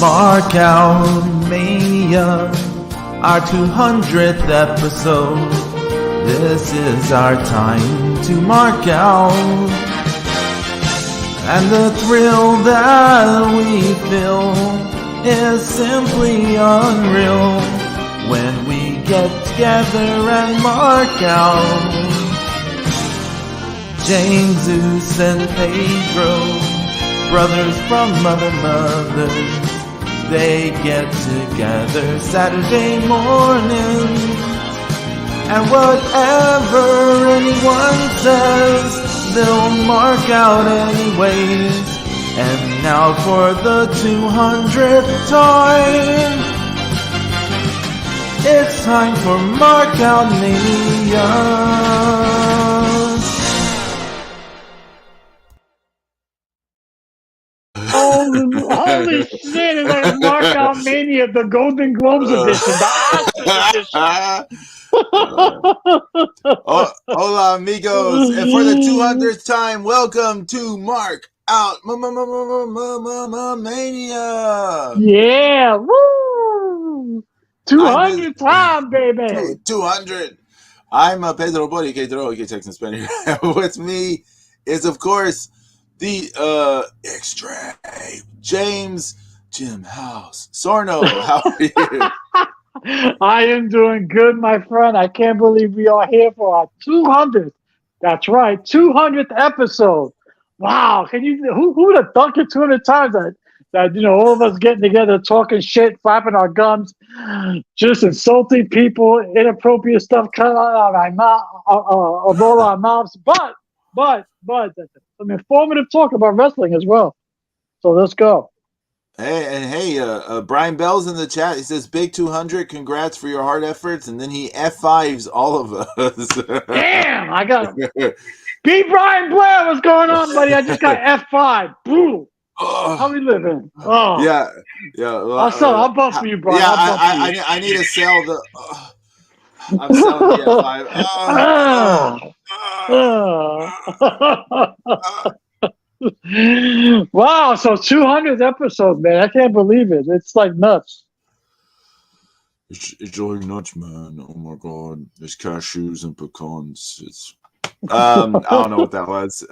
Mark Out Mania, our 200th episode. This is our time to mark out. And the thrill that we feel is simply unreal when we get together and mark out. James, Zeus, and Pedro, brothers from other mothers, they get together Saturday morning, and whatever anyone says, they'll mark out anyways. And now for the 200th time, it's time for Mark Out Mania. Holy shit, it's like Mark Out Mania, the Golden Globes edition, the Oscars edition. Hola, amigos. And for the 200th time, welcome to Mark Out Mania. Yeah, woo! 200 time, baby. 200. I'm Pedro Boriquetro, Texan Spaniard. With me is, of course, the extreme James Jim House Sorno. How are you? I am doing good, my friend. I can't believe we are here for our 200th. That's right, 200th episode. Wow, can you? Who would have thunk it 200 times that all of us getting together, talking shit, flapping our gums, just insulting people, inappropriate stuff coming out of our mouths, but some informative talk about wrestling as well. So let's go. Hey, Brian Bell's in the chat. He says, "Big 200, congrats for your hard efforts," and then he F5s all of us. Damn, I got B. Brian Blair. What's going on, buddy? I just got F5. Boom. How we living? Oh yeah. Well, I'll bump for you, Brian. Yeah, I need to sell the. I'm selling the F5. Wow, so 200th episode, man. I can't believe it. It's like nuts. It's like nuts, man. Oh my god. There's cashews and pecans. It's I don't know what that was.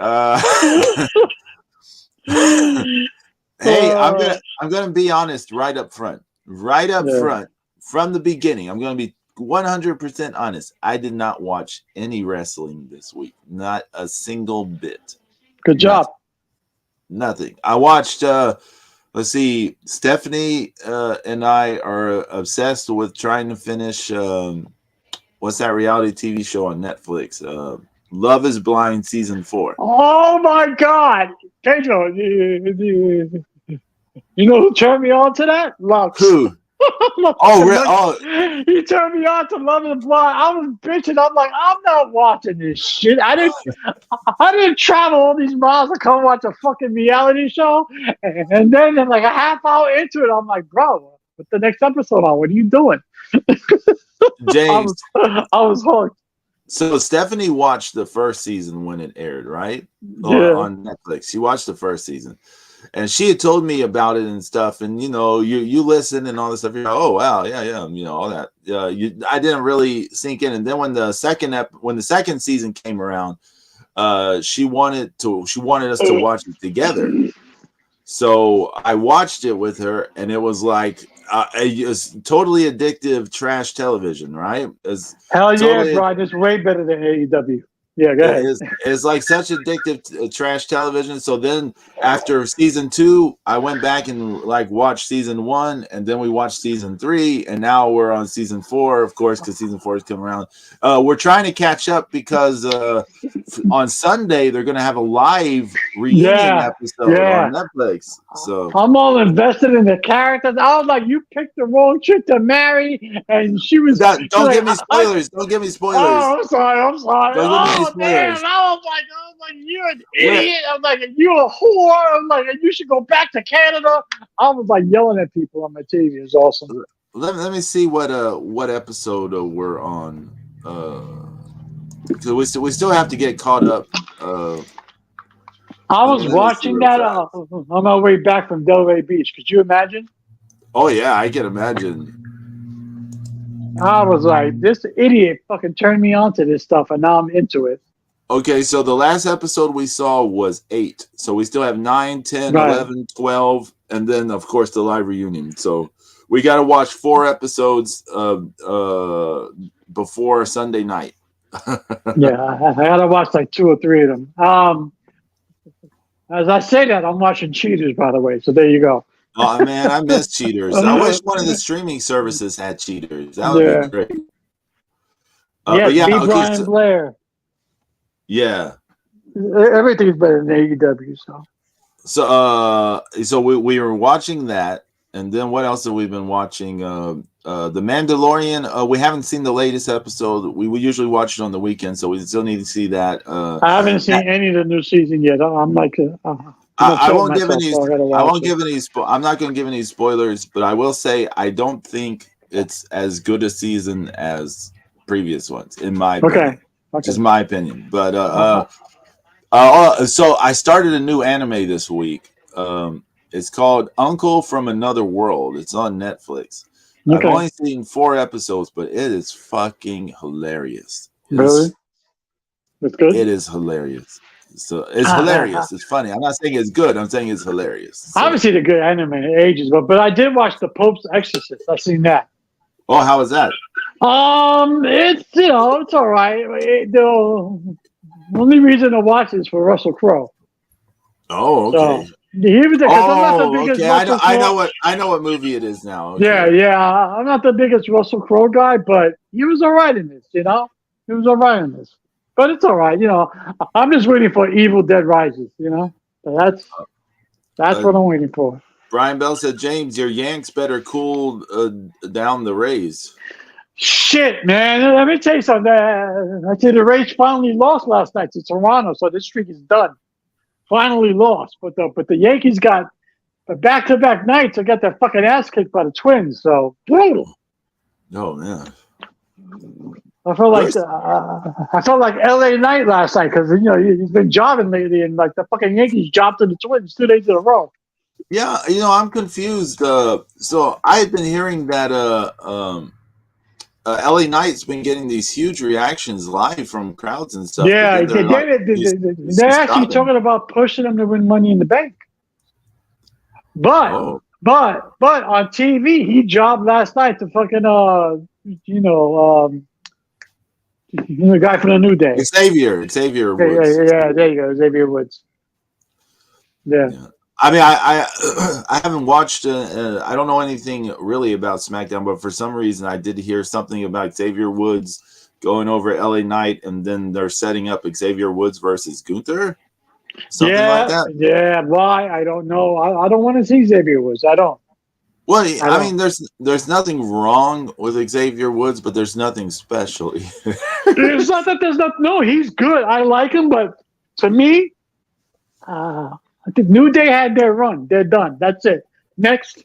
Hey, I'm gonna be honest right up front. Front from the beginning. I'm gonna be 100% honest. I did not watch any wrestling this week. Not a single bit. Good job. Nothing. I watched let's see, Stephanie and I are obsessed with trying to finish what's that reality TV show on Netflix? Love is Blind season 4. Oh my god. Pedro, you know who turned me on to that? Lux. Who? He turned me on to Love is Blind. I was bitching. I'm like, I'm not watching this shit. I didn't travel all these miles to come watch a fucking reality show. And then like a half hour into it, I'm like, bro, what's the next episode on? What are you doing? James. I was hooked. So Stephanie watched the first season when it aired, right? Yeah. On Netflix. She watched the first season. And she had told me about it and stuff. And, you listen and all this stuff. You're like, oh, wow. Yeah. All that. I didn't really sink in. And then when the second season came around, she wanted us to watch it together. So I watched it with her, and it was like, it's totally addictive trash television, right? Hell yeah, Brian. It's way better than AEW. Yeah, go ahead. It's like such addictive trash television. So then after season 2, I went back and like watched season 1, and then we watched season 3, and now we're on season 4, of course, because season 4 is coming around. We're trying to catch up because on Sunday they're going to have a live reunion episode on Netflix. So I'm all invested in the characters. I was like, you picked the wrong chick to marry, and she was. Don't give me spoilers. Don't give me spoilers. Oh, I'm sorry. Don't give me spoilers. Damn, I was like, you're an idiot. I'm like, you're a whore. I'm like, you should go back to Canada. I was like yelling at people on my TV. It was awesome. Let me see what episode we're on. So we still have to get caught up. I was watching that on my way back from Delray Beach. Could you imagine? Oh yeah, I can imagine. I was like, this idiot fucking turned me on to this stuff, and now I'm into it. Okay, so the last episode we saw was 8. So we still have 9, 10, Right. 11, 12, and then of course the live reunion. So we got to watch 4 episodes before Sunday night. Yeah, I gotta watch like 2 or 3 of them. As I say that, I'm watching Cheaters, by the way. So there you go. Oh man, I miss Cheaters. I wish one of the streaming services had Cheaters. That would Yeah. be great. Yeah, But yeah, B. okay, Brian Blair. yeah. Everything's better than AEW. So we were watching that, and then what else have we been watching? The Mandalorian. We haven't seen the latest episode. We usually watch it on the weekend, so we still need to see that. I haven't seen any of the new season yet. I'm like, I won't give any. So I won't give any. I'm not going to give any spoilers, but I will say I don't think it's as good a season as previous ones, in my opinion. Okay. Just my opinion. But so I started a new anime this week. It's called Uncle from Another World. It's on Netflix. Okay. I've only seen 4 episodes, but it is fucking hilarious. Really? It's good? It is hilarious. So it's hilarious. It's funny. I'm not saying it's good. I'm saying it's hilarious. So, I haven't seen a good anime in ages, but I did watch The Pope's Exorcist. I've seen that. oh, how was that? It's it's all right. The only reason to watch it is for Russell Crowe. Oh, okay. So, he was because I'm not the Oh, biggest okay. Russell Crowe. I know what movie it is now. Okay. Yeah. I'm not the biggest Russell Crowe guy, but he was all right in this. He was all right in this. But it's all right. I'm just waiting for Evil Dead Rises. So that's what I'm waiting for. Brian Bell said, James, your Yanks better cool down the Rays. Shit, man. Let me tell you something. I see the Rays finally lost last night to Toronto, so this streak is done. Finally lost. But the Yankees got the back-to-back nights. They got their fucking ass kicked by the Twins. So, brutal. Oh, man. I felt like LA Knight last night because he's been jobbing lately, and like the fucking Yankees jobbed to the Twins 2 days in a row. Yeah, I'm confused. So I've been hearing that LA Knight's been getting these huge reactions live from crowds and stuff. Yeah, they're actually talking about pushing them to win Money in the Bank. But on TV, he jobbed last night to fucking the guy from the New Day. Xavier Woods. Yeah, there you go, Xavier Woods. Yeah. I mean, I haven't watched. I don't know anything really about SmackDown, but for some reason, I did hear something about Xavier Woods going over LA Knight, and then they're setting up Xavier Woods versus Gunther. Something like that. Yeah. Why? I don't know. I don't want to see Xavier Woods. I don't. Well, I mean, there's nothing wrong with Xavier Woods, but there's nothing special. It's not that there's not. No, he's good. I like him, but to me, I think New Day had their run. They're done. That's it. Next.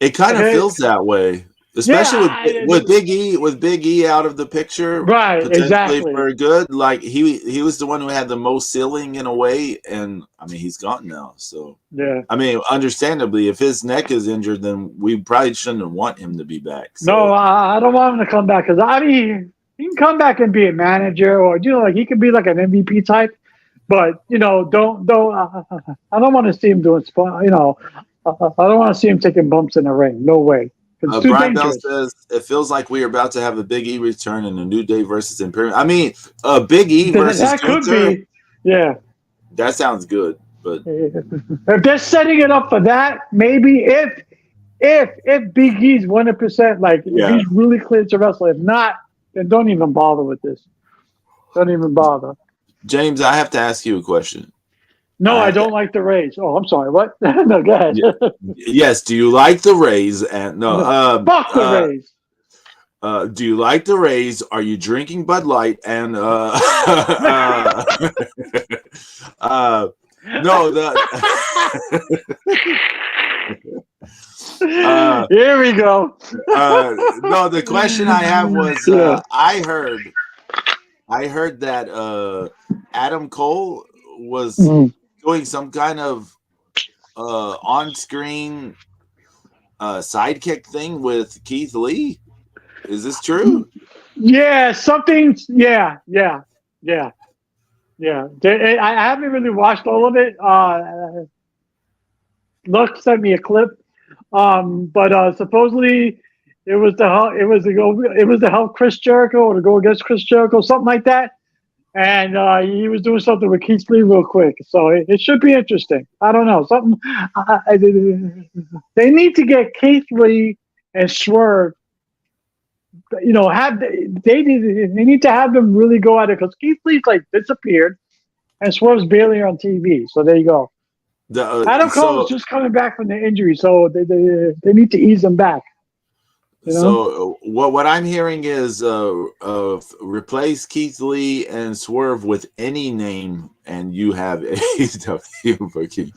It kind of feels that way, especially with Big E. With Big E out of the picture, right? Exactly. For good. Like he was the one who had the most ceiling in a way, and I mean he's gone now. So yeah. I mean, understandably, if his neck is injured, then we probably shouldn't want him to be back. So. No, I don't want him to come back because he can come back and be a manager, or like he could be like an MVP type. But don't. I don't want to see him doing. I don't want to see him taking bumps in the ring. No way. Brian Bell says it feels like we are about to have a Big E return in a New Day versus Imperium. I mean, Big E versus that could be. Yeah. That sounds good, but if they're setting it up for that, maybe if Big E's 100%, like if he's really clear to wrestle. If not, then don't even bother with this. Don't even bother. James, I have to ask you a question. No, I don't like the Rays. Oh, I'm sorry. What? No, go ahead. Yes. Do you like the Rays? And fuck the Rays. Do you like the Rays? Are you drinking Bud Light? And no, here we go. No, the question I have was I heard that Adam Cole was doing some kind of on-screen sidekick thing with Keith Lee? Is this true? Yeah, something. Yeah. I haven't really watched all of it. Luck sent me a clip, but supposedly it was to help Chris Jericho or to go against Chris Jericho, something like that. And he was doing something with Keith Lee real quick, so it should be interesting. I don't know, something. They need to get Keith Lee and Swerve. They need to have them really go at it, because Keith Lee's like disappeared, and Swerve's barely on TV. So there you go. Adam Cole's just coming back from the injury, so they need to ease him back. So what I'm hearing is replace Keith Lee and Swerve with any name, and you have AEW booking.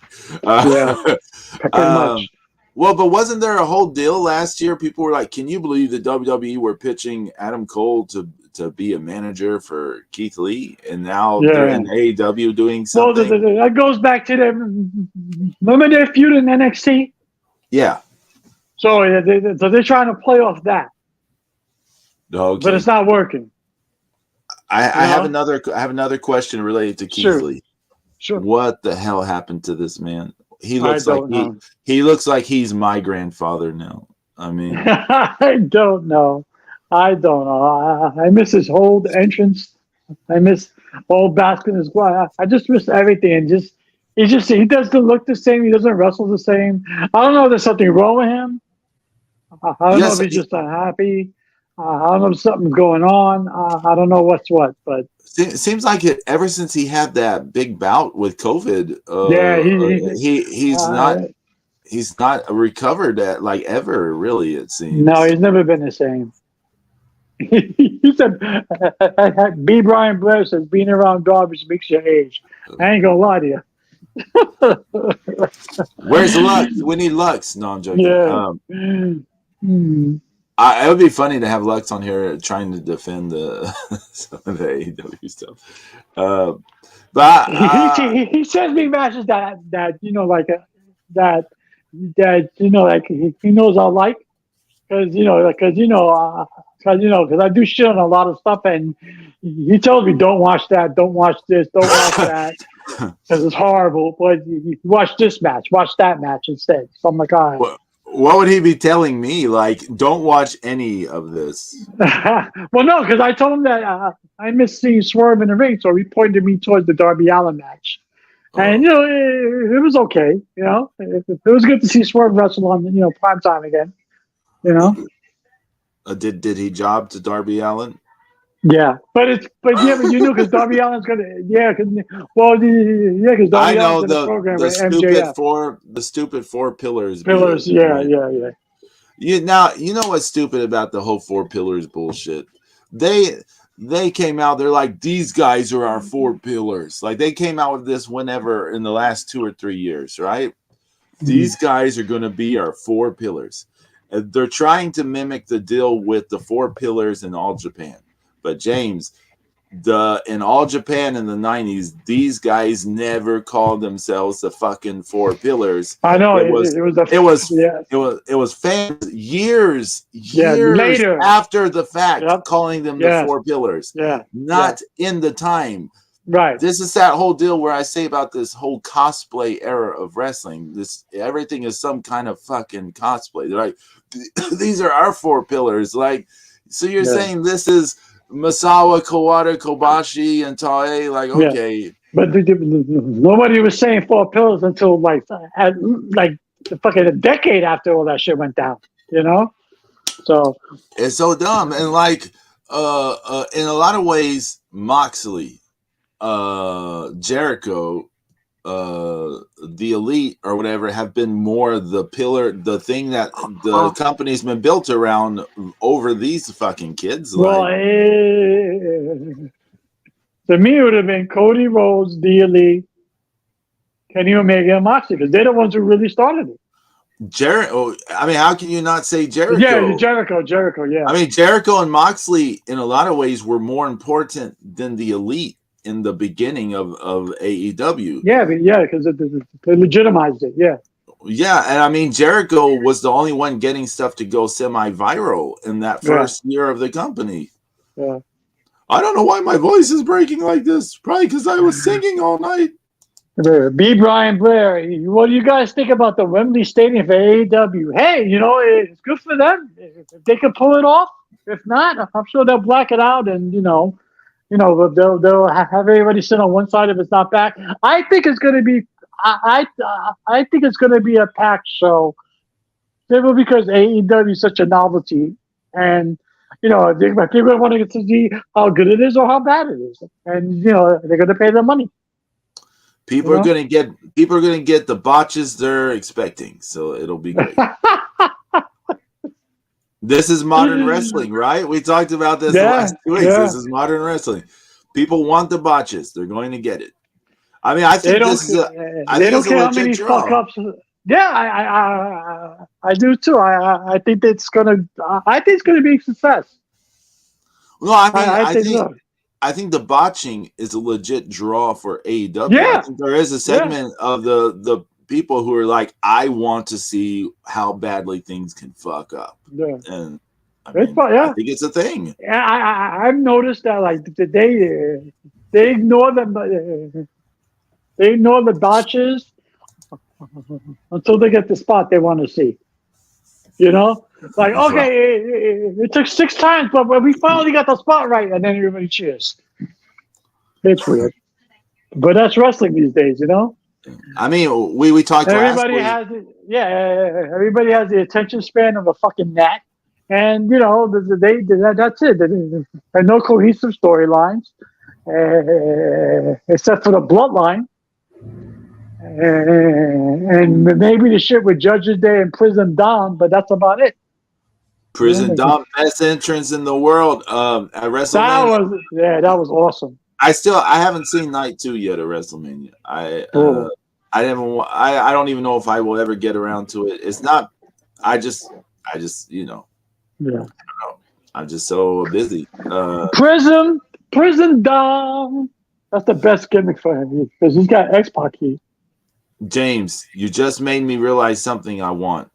Pretty much. Well, but wasn't there a whole deal last year? People were like, "Can you believe the WWE were pitching Adam Cole to be a manager for Keith Lee?" And now they're in AEW doing something. Well, that goes back to remember their feud in NXT? Yeah. So they're trying to play off that. Okay. But it's not working. I have another question related to Keith Lee. Sure. What the hell happened to this man? He looks he looks like he's my grandfather now. I mean, I don't know. I miss his whole entrance. I miss old Baskin as well. I just miss everything. And he doesn't look the same. He doesn't wrestle the same. I don't know if there's something wrong with him. I don't know if he's just unhappy. I don't know if something's going on. I don't know what's what, but it seems like ever since he had that big bout with COVID, he's not recovered at like ever, really, it seems. No, he's never been the same. He said, B. Brian Blair says, being around garbage makes you age. I ain't gonna lie to you. Where's Lux? We need Lux. No, I'm joking. Yeah. It would be funny to have Lux on here trying to defend some of the AEW stuff. But he sends me messages that he knows I like, because I do shit on a lot of stuff, and he tells me don't watch that, don't watch this, don't watch that, because it's horrible. But you watch this match, watch that match instead. So I'm like, all right. What would he be telling me? Like, don't watch any of this. Well, no, because I told him that I miss seeing Swerve in the ring, so he pointed me towards the Darby Allin match. And it was okay. It was good to see Swerve wrestle on prime time again. Did he job to Darby Allin? Yeah, but you knew, because Darby Allin's gonna because Darby Allin's in the program with MJF. The stupid four pillars. Yeah. You know what's stupid about the whole four pillars bullshit? They came out. They're like, these guys are our four pillars. Like, they came out with this whenever in the last 2 or 3 years, right? These guys are going to be our four pillars. They're trying to mimic the deal with the four pillars in All Japan. But James, in All Japan in the 90s, these guys never called themselves the fucking four pillars. I know it was fans years later after the fact calling them the four pillars. Not in the time. Right. This is that whole deal where I say about this whole cosplay era of wrestling. Everything is some kind of fucking cosplay. They're like, these are our four pillars. Like, so you're saying this is Misawa, Kawada, Kobashi, and Tae, like, okay. Yeah. But nobody was saying four pillars until fucking a decade after all that shit went down, So it's so dumb. And like in a lot of ways, Moxley, Jericho, the Elite or whatever have been more the pillar, the thing that the company's been built around over these fucking kids. Well, to me, it would have been Cody Rhodes, the Elite, Kenny Omega, and Moxley, because they're the ones who really started it. I mean, how can you not say Jericho? Yeah, Jericho, yeah. I mean, Jericho and Moxley, in a lot of ways, were more important than the Elite in the beginning of AEW. Yeah, because they legitimized it. Yeah. Yeah, and I mean Jericho was the only one getting stuff to go semi-viral in that first year of the company. Yeah. I don't know why my voice is breaking like this. Probably because I was singing all night. B. Brian Blair, what do you guys think about the Wembley Stadium for AEW? Hey, it's good for them if they can pull it off. If not, I'm sure they'll black it out, and they'll have everybody sit on one side if it's not back. I think it's going to be, I think it's going to be a packed show, simply because AEW is such a novelty, and if people want to get to see how good it is or how bad it is, and they're going to pay their money. People are gonna get the botches they're expecting, so it'll be great. This is modern wrestling, right? We talked about this the last 2 weeks. Yeah. This is modern wrestling. People want the botches; they're going to get it. I mean, I think this is they don't care how many fuck ups. Yeah, I do too. I think it's gonna be a success. No, I think. So. I think the botching is a legit draw for AEW. Yeah. I think there is a segment of the people who are like, I want to see how badly things can fuck up. Yeah. And I think it's a thing. Yeah, I've noticed that like they ignore the botches until they get the spot they want to see. Like, okay, it took 6 times, but we finally got the spot right, and then everybody cheers. It's weird. But that's wrestling these days, I mean, we talked everybody has it. Yeah, everybody has the attention span of a fucking gnat. And, that's it. There are no cohesive storylines, except for the bloodline. And maybe the shit with Judge's Day and Prison Dom, but that's about it. Prison Dom, best entrance in the world at WrestleMania. That was awesome. I haven't seen night 2 yet at WrestleMania. I don't even know if I will ever get around to it. It's not. I just Yeah. I don't know. I'm just so busy. Prison Dom. That's the best gimmick for him because he's got X-Pac heat. James, you just made me realize something I want.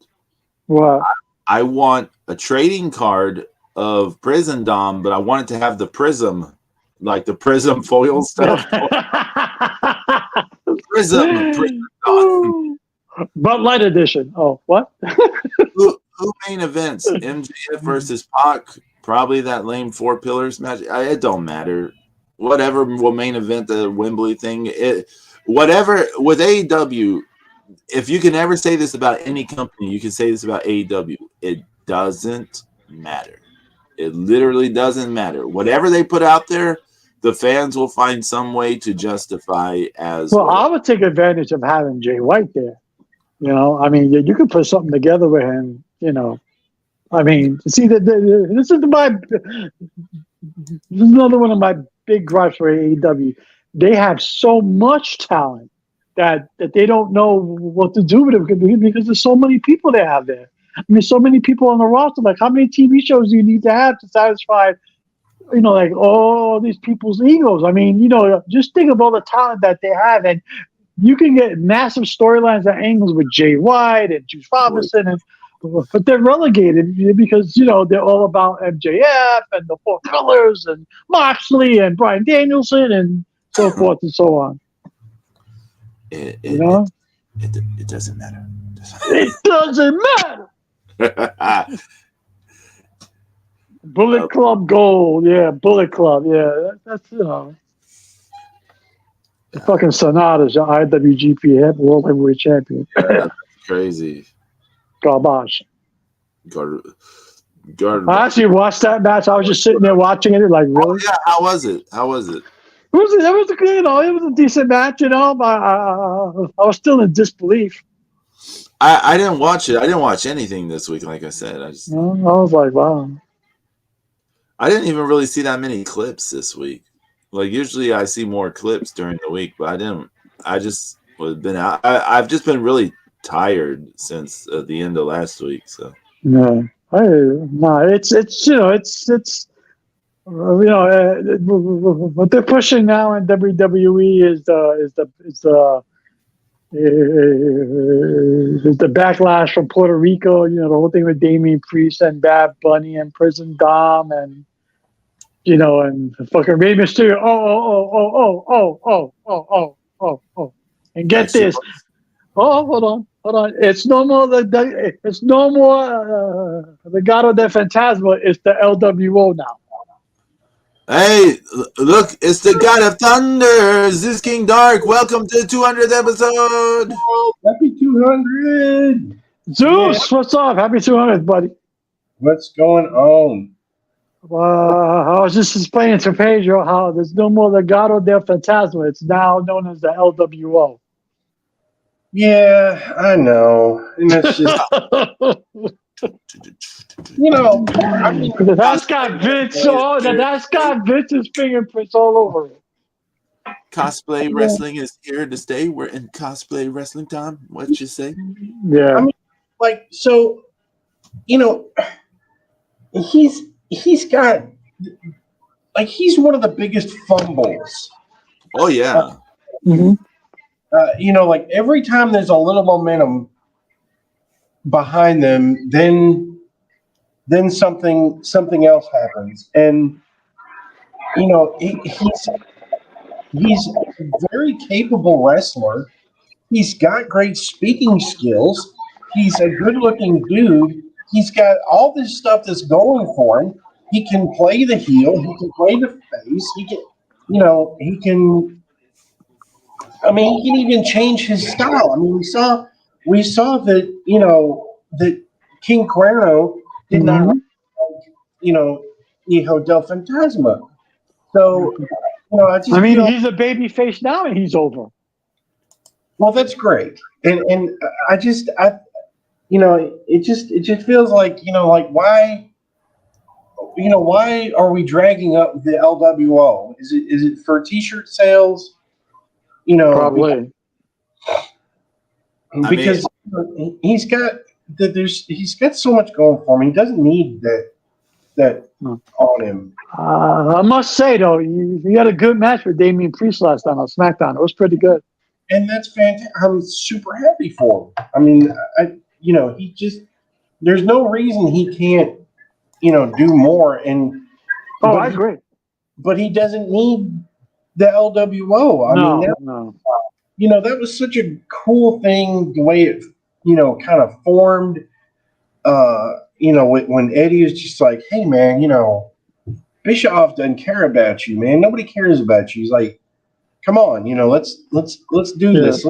What? I want a trading card of Prison Dom, but I want it to have the prism, like the prism foil stuff. Prism Dom. Bud Light edition. Oh, what? who main events? MJF versus Pac. Probably that lame 4 pillars match. It don't matter. Whatever will main event the Wembley thing. Whatever with AEW, if you can ever say this about any company, you can say this about AEW. It doesn't matter. It literally doesn't matter. Whatever they put out there, the fans will find some way to justify as well. I would take advantage of having Jay White there. I mean, you could put something together with him. I mean, see this is another one of my big gripes for AEW. They have so much talent that they don't know what to do with it because there's so many people they have there. I mean, so many people on the roster. Like, how many TV shows do you need to have to satisfy, like all these people's egos? I mean, just think of all the talent that they have, and you can get massive storylines and angles with Jay White and Juice Robinson, but they're relegated because they're all about MJF and the 4 Pillars and Moxley and Bryan Danielson and so forth and so on. It doesn't matter. It doesn't matter. Bullet Club Gold, yeah, Bullet Club, yeah. That's the fucking Sonata's your IWGP World Heavyweight Champion. Crazy. Garbage. Garbage. I actually watched that match. I was just sitting there watching it, like, really? Oh, yeah, how was it? It was a decent match, but I was still in disbelief. I didn't watch it. I didn't watch anything this week, like I said. I was like, wow. I didn't even really see that many clips this week. Like, usually I see more clips during the week, but I didn't. I just been out. I've just been really tired since the end of last week. So no, it's what they're pushing now in WWE is the The backlash from Puerto Rico, the whole thing with Damian Priest and Bad Bunny and Prison Dom and and fucking Rey Mysterio. Oh. And get this. Oh, hold on. It's no more the Legado del Fantasma. It's the LWO now. Hey, look, it's the God of Thunder, Zeus King Dark. Welcome to the 200th episode. Happy 200. Zeus, what's up? Happy 200th, buddy. What's going on? I was just explaining to Pedro how there's no more Legado del Fantasma. It's now known as the LWO. Yeah, I know. And it's just, I mean, that's got Vince. That's got Vince's fingerprints all over it. Cosplay wrestling is here to stay. We're in cosplay wrestling time. What you say? Yeah. I mean, he's got, he's one of the biggest fumbles. Oh, yeah. Mm-hmm. Every time there's a little momentum behind them, then something else happens. And he's a very capable wrestler. He's got great speaking skills. He's a good-looking dude. He's got all this stuff that's going for him. He can play the heel. He can play the face. He can, he can. I mean, he can even change his style. I mean, we saw that, that King Cuerno did not like, Hijo del Fantasma. So, he's a baby face now and he's over. Well, that's great. And it just feels like, why are we dragging up the LWO? Is it for t-shirt sales? Probably because he's got so much going for him. He doesn't need that on him. I must say though, you had a good match with Damian Priest last time on SmackDown. It was pretty good, and that's fantastic. I'm super happy for him. I mean, he just there's no reason he can't do more. And I agree, but he doesn't need the LWO. That was such a cool thing, the way it, kind of formed, when Eddie was just like, hey man, Bischoff doesn't care about you, man. Nobody cares about you. He's like, come on, let's do this.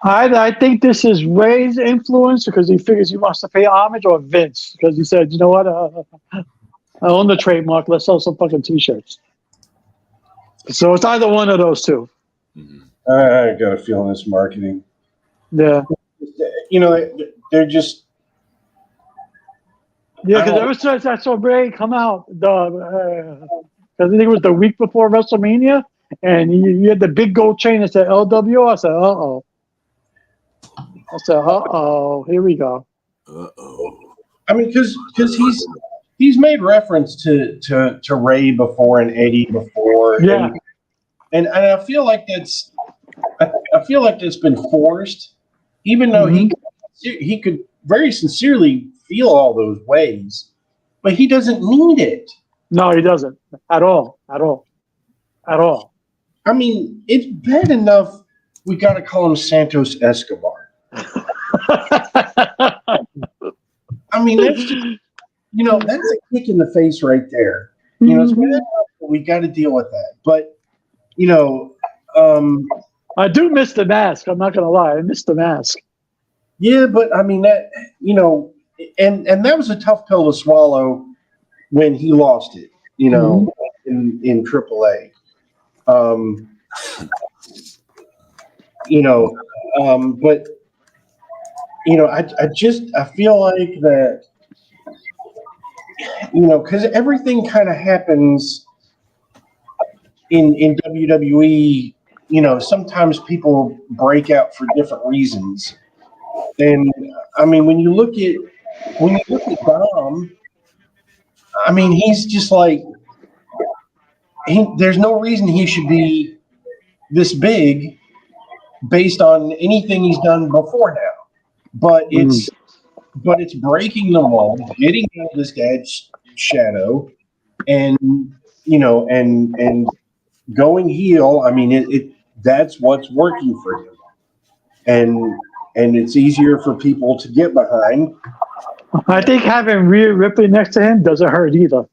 I think this is Ray's influence because he figures he wants to pay homage, or Vince because he said, you know what, I own the trademark. Let's sell some fucking t-shirts. So it's either one of those two. I got a feeling it's marketing. Yeah. They're just. Yeah, because ever since I saw Ray come out, because I think it was the week before WrestleMania, and you had the big gold chain that said LWO. I said, here we go. I mean, because he's made reference to Ray before and Eddie before. Yeah. And I feel like that's been forced, even though he could very sincerely feel all those ways, but he doesn't need it. No, he doesn't at all. I mean, it's bad enough we got to call him Santos Escobar. I mean, that's just, that's a kick in the face right there. It's bad enough, we got to deal with that. But, I do miss the mask. I'm not going to lie. I miss the mask. Yeah, but I mean, that, and that was a tough pill to swallow when he lost it, in AAA. But I feel like that, because everything kind of happens in WWE. Sometimes people break out for different reasons, and I mean, when you look at Dom, I mean, he's just like, there's no reason he should be this big based on anything he's done before now. But it's breaking the mold, getting out of this dad's shadow, and and going heel. I mean, that's what's working for him, and it's easier for people to get behind. I think having Rhea Ripley next to him doesn't hurt either.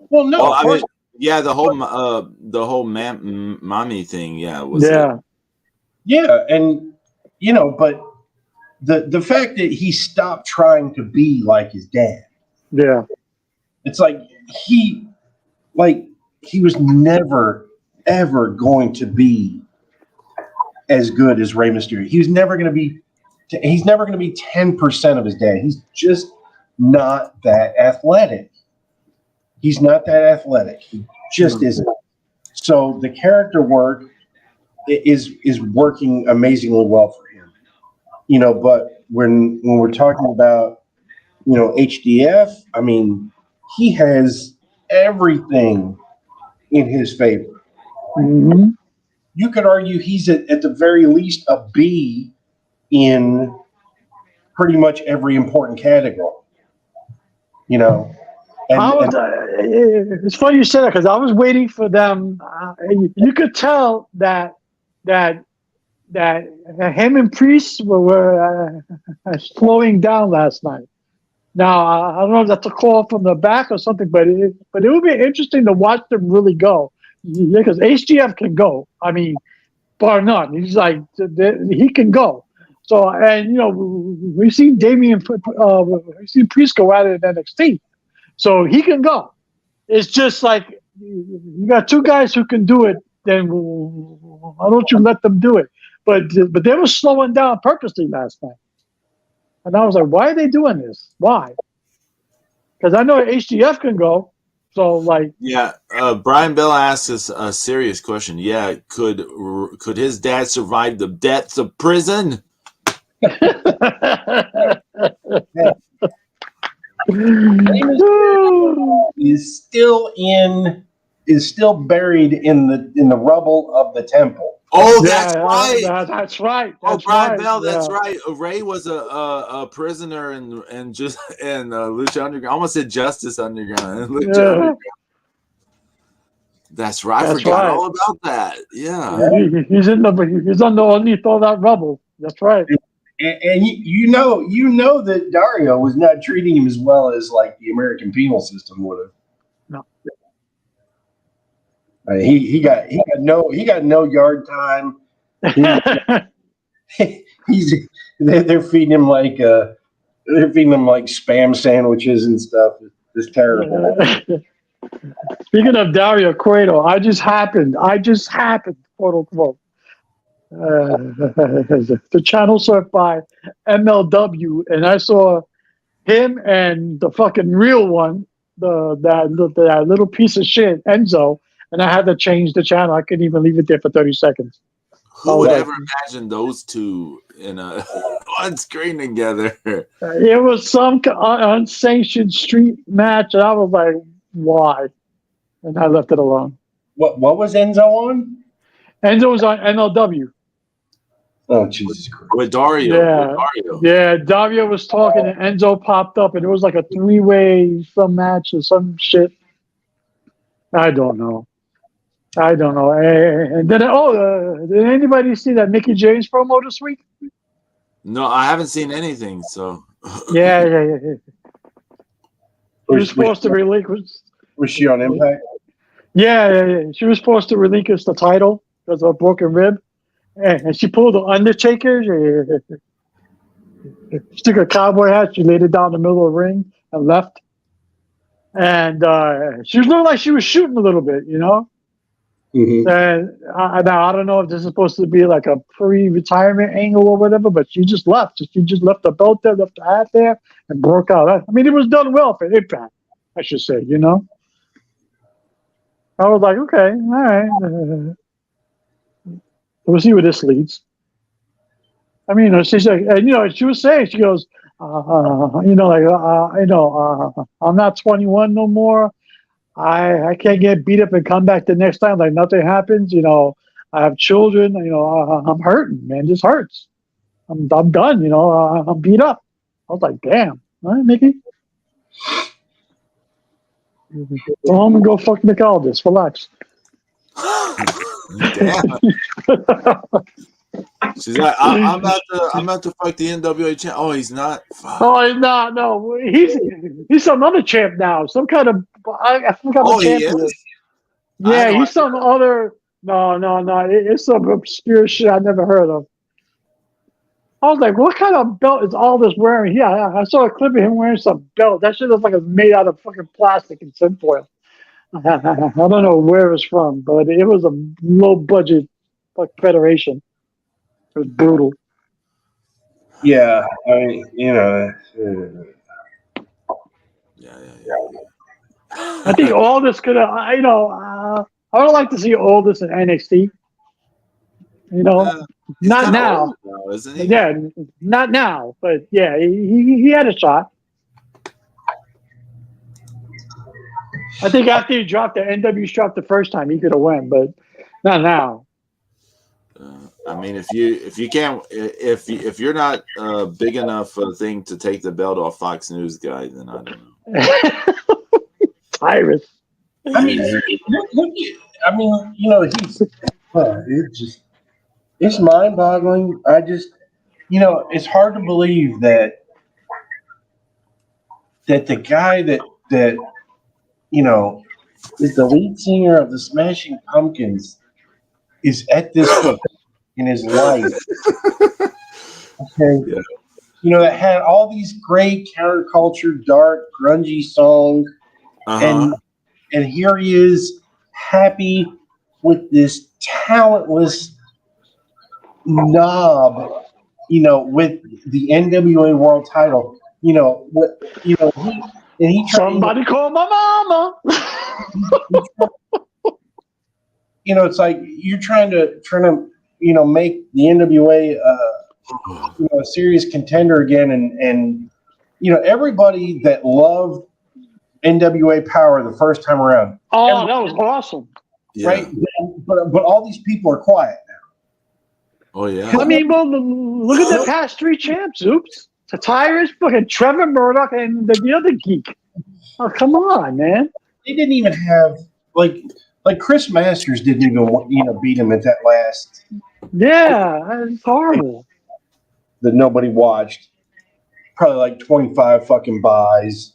Well, no, Well, of I course. mean, yeah, the whole mommy thing, yeah, was Yeah, and but the fact that he stopped trying to be like his dad. Yeah. It's like he was never ever going to be as good as Rey Mysterio. He's never going to be 10% of his dad. He's just not that athletic. He's not that athletic. He just isn't. So the character work is working amazingly well for him. But when we're talking about HDF, I mean, he has everything in his favor. Mm-hmm. You could argue he's at the very least a B in pretty much every important category. It's funny you said that because I was waiting for them. You could tell that him and Priest were slowing down last night. Now I don't know if that's a call from the back or something, but it would be interesting to watch them really go. Yeah, because HGF can go. I mean, bar none. He's like he can go. So we've seen we've seen Priest go at it in NXT, so he can go. It's just like you got two guys who can do it. Then why don't you let them do it? But they were slowing down purposely last night, and I was like, why are they doing this? Why? Because I know HGF can go. So Brian Bell asks us a serious question. Yeah, could his dad survive the depths of prison? is still buried in the rubble of the temple. Oh, that's right. That's right. Brian Bell, that's right. Ray was a prisoner and Lucha Underground. I almost said Justice Underground and Lucha Underground. That's right. I forgot all about that. Yeah. He's underneath all that rubble. That's right. And you know that Dario was not treating him as well as like the American penal system would have. No. He got no yard time. They're feeding him like spam sandwiches and stuff. It's terrible. Speaking of Dario Cueto, I just happened, quote unquote, to channel surf by MLW, and I saw him and the fucking real one, that little piece of shit, Enzo, and I had to change the channel. I couldn't even leave it there for 30 seconds. Who would ever imagine those two in a on screen together? It was some unsanctioned street match, and I was like, why? And I left it alone. What was Enzo on? Enzo was on MLW. Oh, Jesus Christ. With Dario. Yeah, Dario was talking and Enzo popped up and it was like a three-way some match or some shit. I don't know. And then, did anybody see that Mickey James promo this week? No, I haven't seen anything, so. Yeah. She was supposed to relinquish. Was she on Impact? Yeah. She was supposed to relinquish the title because of a broken rib. And she pulled the Undertaker. She took a cowboy hat. She laid it down in the middle of the ring and left. And she was looking like she was shooting a little bit, you know? Mm-hmm. And I don't know if this is supposed to be like a pre-retirement angle or whatever, but she just left. She just left the belt there, left the hat there, and broke out. I mean, it was done well for Impact, I should say, you know? I was like, okay, all right. We'll see where this leads. I mean, she's like, and, she was saying, she goes, I'm not 21 no more. I can't get beat up and come back the next time like nothing happens. I have children. You know, I'm hurting, man. This hurts. I'm done. You know, I'm beat up. I was like, damn. All right, Mickey. Go home and go fuck McAldice. Relax. Damn. She's like, I'm about to fight the NWA champ. Oh, he's not. Fuck. Oh no, he's some other champ now. Some kind of I forgot Oh, what he champ he is? is. Yeah, I know. he's some other. No. It's some obscure shit I never heard of. I was like, what kind of belt is all this wearing? Yeah, I saw a clip of him wearing some belt. That shit looks like it's made out of fucking plastic and tinfoil. I don't know where it's from, but it was a low budget federation. It was brutal. Yeah, I mean, you know. Yeah. I think Aldis could have, I would like to see Aldis in NXT. You know, He's not kinda now. old now, isn't he? Yeah, not now, but yeah, he had a shot. I think after he dropped the NW strap the first time, he could have won, but not now. I mean, if you can't, if you're not big enough thing to take the belt off Fox News guy, then I don't know. Tyrus. I mean, look, I mean, you know, it's mind-boggling. I just, you know, it's hard to believe that the guy that you know is the lead singer of the Smashing Pumpkins is at this point in his life. Okay. Yeah. You know, that had all these great counterculture, dark, grungy songs, and here he is, happy with this talentless knob, you know, with the NWA World Title. You know what? You know he Somebody call my mama. You know, it's like you're trying to you know make the NWA you know, a serious contender again, and you know everybody that loved NWA Power the first time around. Oh, that was awesome. Yeah. Right? But all these people are quiet now. Oh yeah. I mean, well, look at the past three champs. Oops. Tyrus, fucking Trevor Murdoch, and the other geek. Oh, come on, man. They didn't even have like Chris Masters didn't even you know beat him at that last Yeah, it's horrible. that nobody watched. Probably like 25 fucking buys.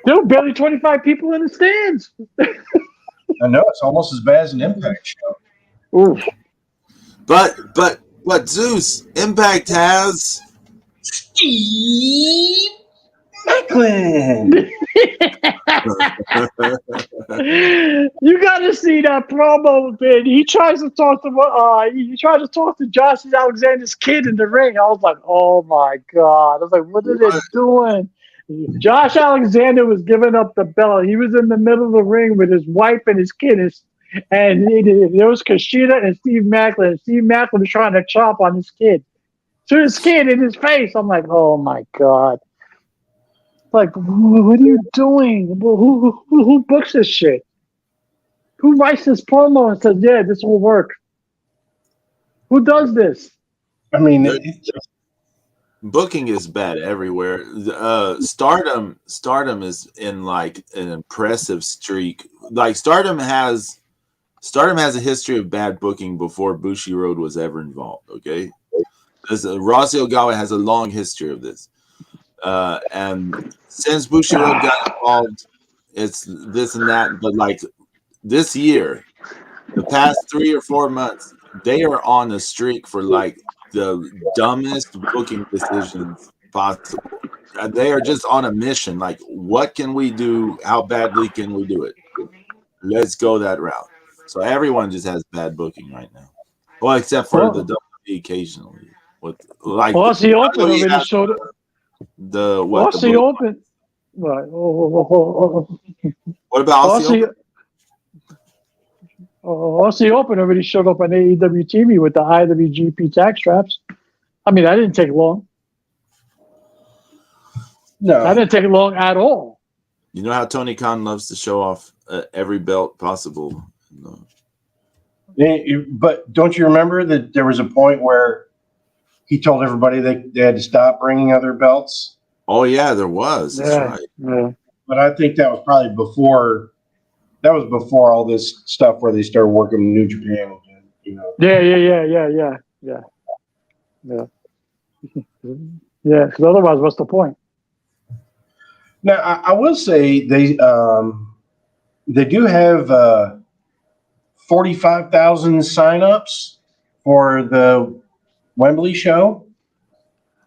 There were barely 25 people in the stands. I know it's almost as bad as an Impact show. Oof. But Zeus, Impact has Steve Macklin. You got to see that promo, man. He tries to talk to Josh Alexander's kid in the ring. I was like, oh my god! I was like, what are they doing? Josh Alexander was giving up the belt. He was in the middle of the ring with his wife and his kid, and there was Kushida and Steve Macklin. And Steve Macklin was trying to chop on his kid, to his kid in his face. I'm like, oh my god! Like, what are you doing? Who books this shit? Who writes this promo and says, yeah, this will work? Who does this? I mean, booking is bad everywhere. Stardom is in like an impressive streak. Like Stardom has a history of bad booking before Bushiroad was ever involved. Okay, Rossy Ogawa has a long history of this, and since Bushiroad got involved, it's this and that. But like this year, the past 3 or 4 months, they are on a streak for like the dumbest booking decisions possible. They are just on a mission. Like, what can we do? How badly can we do it? Let's go that route. So everyone just has bad booking right now. Well, except for the WWE occasionally. With like Aussie Open already showed it. The what? Aussie Open. What? What about Aussie Open? Aussie Open already showed up on AEW TV with the IWGP tag straps. I mean, that didn't take long. no. That didn't take long at all. You know how Tony Khan loves to show off every belt possible. No. But don't you remember that there was a point where he told everybody they had to stop bringing other belts? Oh yeah, there was. That's right. Yeah. But I think that was probably before. That was before all this stuff where they started working in New Japan again. You know. Yeah. Yeah, because otherwise, what's the point? Now I will say they do have 45,000 signups for the Wembley show.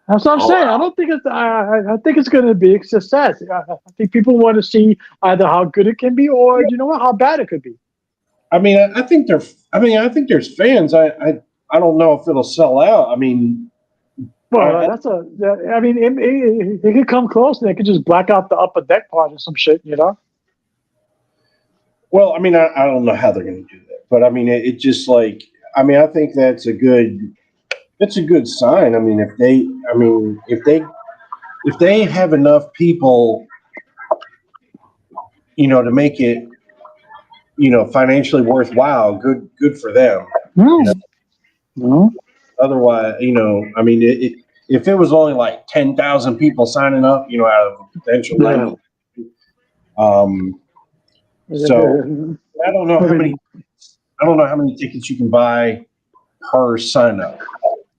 That's what I'm saying. I don't think it's. I think it's going to be a success. I think people want to see either how good it can be, or how bad it could be. I mean, I think I think there's fans. I don't know if it'll sell out. I mean, well, it could come close, and they could just black out the upper deck part or some shit, Well, I mean, I don't know how they're going to do that, but I mean, it just like, I mean, I think that's a good sign. I mean, if they have enough people, to make it, financially worthwhile, good for them. Otherwise, I mean, if it was only like 10,000 people signing up, out of a potential, so I don't know how many tickets you can buy per sign up.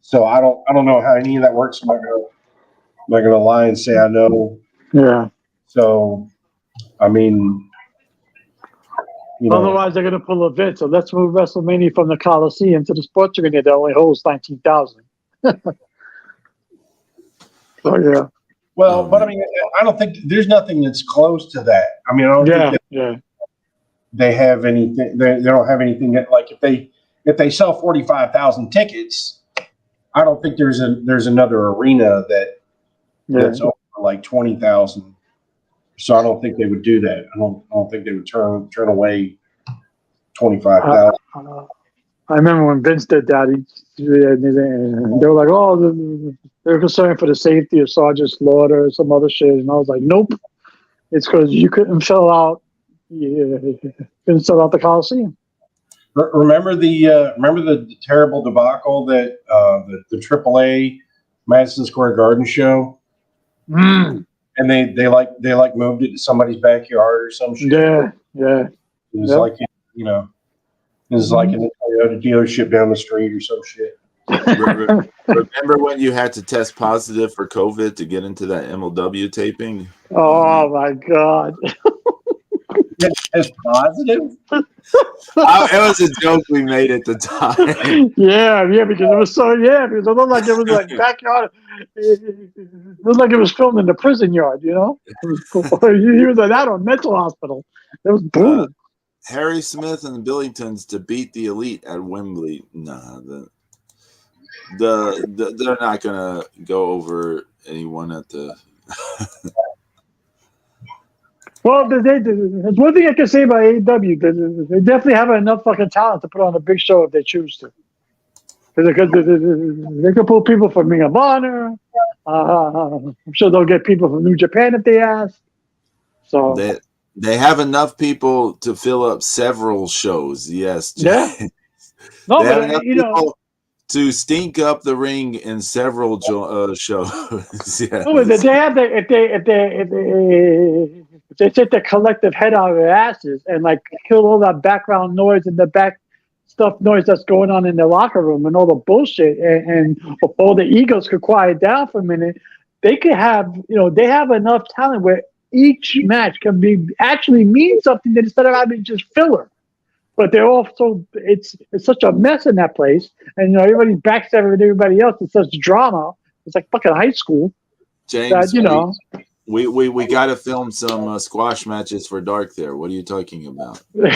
So I don't know how any of that works. I'm not gonna lie and say I know. Yeah. So, I mean, otherwise they're gonna pull a Vince. So let's move WrestleMania from the Coliseum to the Sports Arena that only holds 19,000. So yeah. Well, but I mean, I don't think there's nothing that's close to that. I mean, I don't think they have anything. They don't have anything that, like, if they sell 45,000 tickets, I don't think there's another arena that's over like 20,000. So I don't think they would do that. I don't think they would turn away 25,000. I remember when Vince did that. They were like, "Oh, they're concerned for the safety of Sergeant Slaughter or some other shit," and I was like, "Nope, it's because you couldn't fill out the Coliseum." Remember the terrible debacle that the AAA Madison Square Garden show, and they moved it to somebody's backyard or some shit. Yeah. It was like it was like in the Toyota dealership down the street or some shit. Remember when you had to test positive for COVID to get into that MLW taping? Oh my God. It's positive? It was a joke we made at the time. Yeah, because it was because it looked like it was like backyard. It looked like it was filmed in the prison yard, He was like that or mental hospital. It was brutal. Harry Smith and the Billingtons to beat the Elite at Wembley. Nah, they're not gonna go over anyone at the. Well, there's one thing I can say about AEW. They definitely have enough fucking talent to put on a big show if they choose to. Because they can pull people from Ring of Honor. I'm sure they'll get people from New Japan if they ask. So they have enough people to fill up several shows. Yes. Yeah. No, they have but enough people to stink up the ring in several shows. Yeah. No, but they have if they take the collective head out of their asses and like kill all that background noise and the back stuff noise that's going on in the locker room and all the bullshit and all the egos could quiet down for a minute, they could have, they have enough talent where each match can be actually mean something instead of having just filler. But they're also, it's such a mess in that place. And, everybody's backstabbing everybody else. It's such drama. It's like fucking high school. James, that, we got to film some squash matches for Dark there. What are you talking about? Are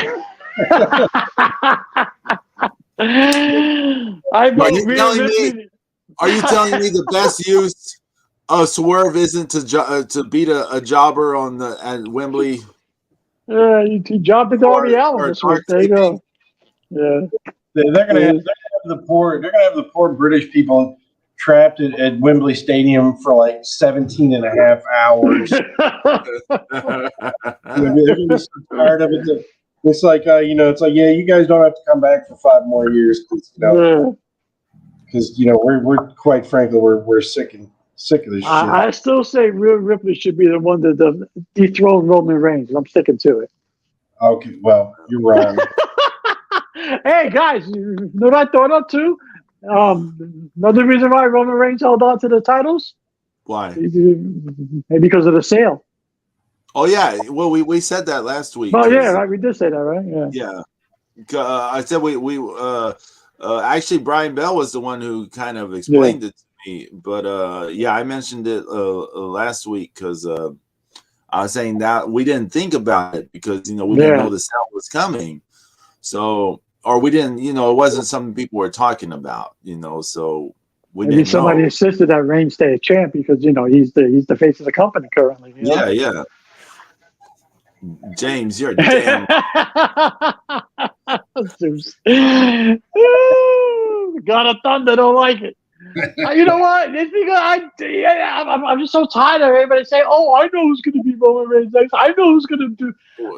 you telling me the best use of Swerve isn't to beat a jobber at Wembley? Yeah, he jobbed it already out this week. There you go. Yeah, they're gonna have the poor British people trapped at Wembley Stadium for like 17 and a half hours. They're gonna be so tired of it. It's like it's like you guys don't have to come back for 5 more years because we're quite frankly we're sick of this shit. I still say Rhea Ripley should be the one that dethrone Roman Reigns. I'm sticking to it. Okay, well, you're wrong. Hey guys, you know what I thought of too? Another reason why Roman Reigns held on to the titles? Why? Because of the sale. Oh yeah, well we said that last week. Oh yeah, right. We did say that, right? Yeah. I said we actually Brian Bell was the one who kind of explained it to me, but I mentioned it last week because I was saying that we didn't think about it because we didn't know the sale was coming, so or we didn't it wasn't something people were talking about, so we Maybe didn't somebody know. insisted that Reigns stay a champ because he's the face of the company currently. Yeah. James, you're damn. Zeus. God of Thunder don't like it. You know what? It's because I'm just so tired of everybody saying, "Oh, I know who's going to be Roman Reigns next. I know who's going to do."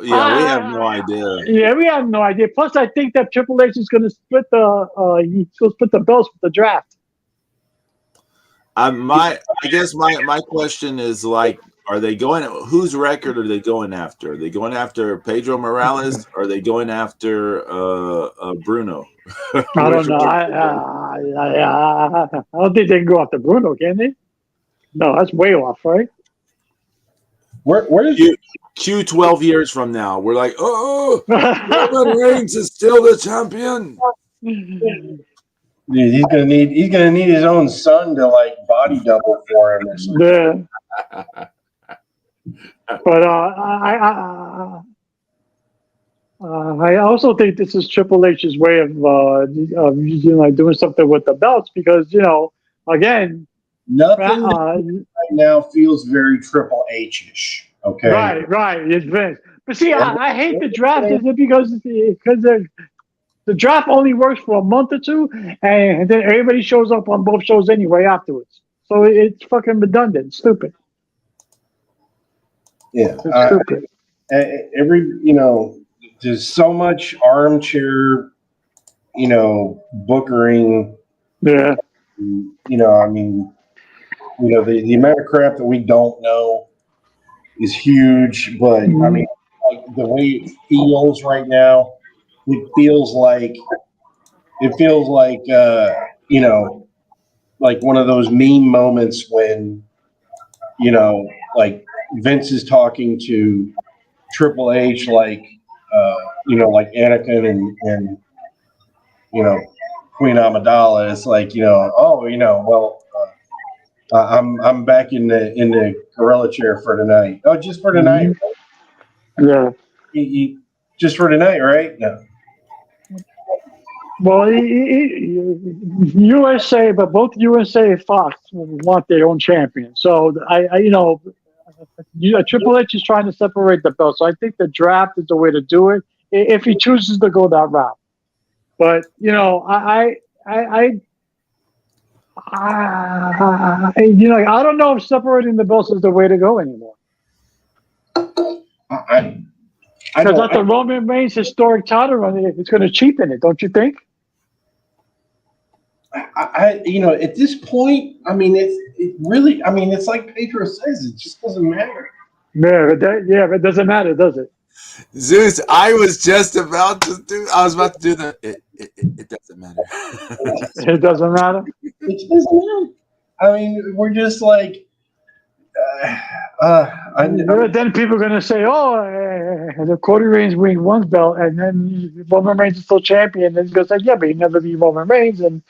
Yeah, we have no idea. Yeah, we have no idea. Plus, I think that Triple H is going to split the belts with the draft. I guess my question is like, are they going? Whose record are they going after? Are they going after Pedro Morales? Or are they going after Bruno? I don't know. I don't think they can go after Bruno, can they? No, that's way off, right? Where is Q 12 years from now? We're like, Roman Reigns is still the champion. Dude, he's gonna need his own son to like body double for him or something. Yeah. But I also think this is Triple H's way of doing something with the belts because again, nothing right now feels very Triple H-ish. Okay, right. It's Vince. But see, I hate the draft. Is it because the draft only works for a month or two, and then everybody shows up on both shows anyway afterwards. So it's fucking redundant, and stupid. Yeah, stupid. There's so much armchair, bookering. Yeah. The amount of crap that we don't know is huge. But I mean, like the way it feels right now, it feels like like one of those meme moments when like Vince is talking to Triple H like like Anakin and Queen Amidala. It's like I'm back in the gorilla chair for tonight. Oh, just for tonight. Yeah. Just for tonight, right? No. Well, USA, but both USA and Fox want their own champion. So Triple H is trying to separate the belts. So I think the draft is the way to do it if he chooses to go that route. But I don't know if separating the belts is the way to go anymore. Because at the Roman Reigns historic title run, it's going to cheapen it, don't you think? At this point, I mean, it's like Pedro says, it just doesn't matter. Yeah, but it doesn't matter, does it? Zeus, I was about to do the. It doesn't matter. It doesn't matter. It doesn't matter. I mean, we're just like. Then people are going to say, the Cody Reigns win one belt, and then Roman Reigns is still champion. And he's going to say, yeah, but he never beat Roman Reigns, and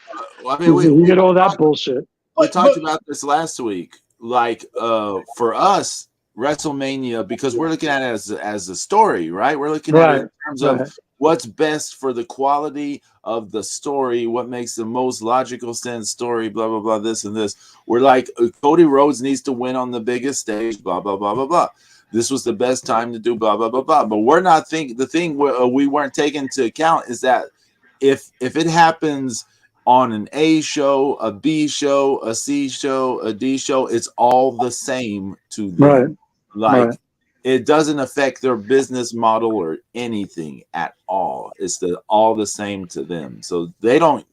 you get all that bullshit. We talked about this last week. Like, for us, WrestleMania, because we're looking at it as a story, right? We're looking at it in terms of what's best for the quality of the story, what makes the most logical sense story, blah, blah, blah, this and this. We're like, Cody Rhodes needs to win on the biggest stage, blah, blah, blah, blah, blah. This was the best time to do blah, blah, blah, blah. But we're not thinking, the thing we weren't taking into account is that if it happens on an A show, a B show, a C show, a D show, it's all the same to them. Right. it doesn't affect their business model or anything at all. It's all the same to them. So they don't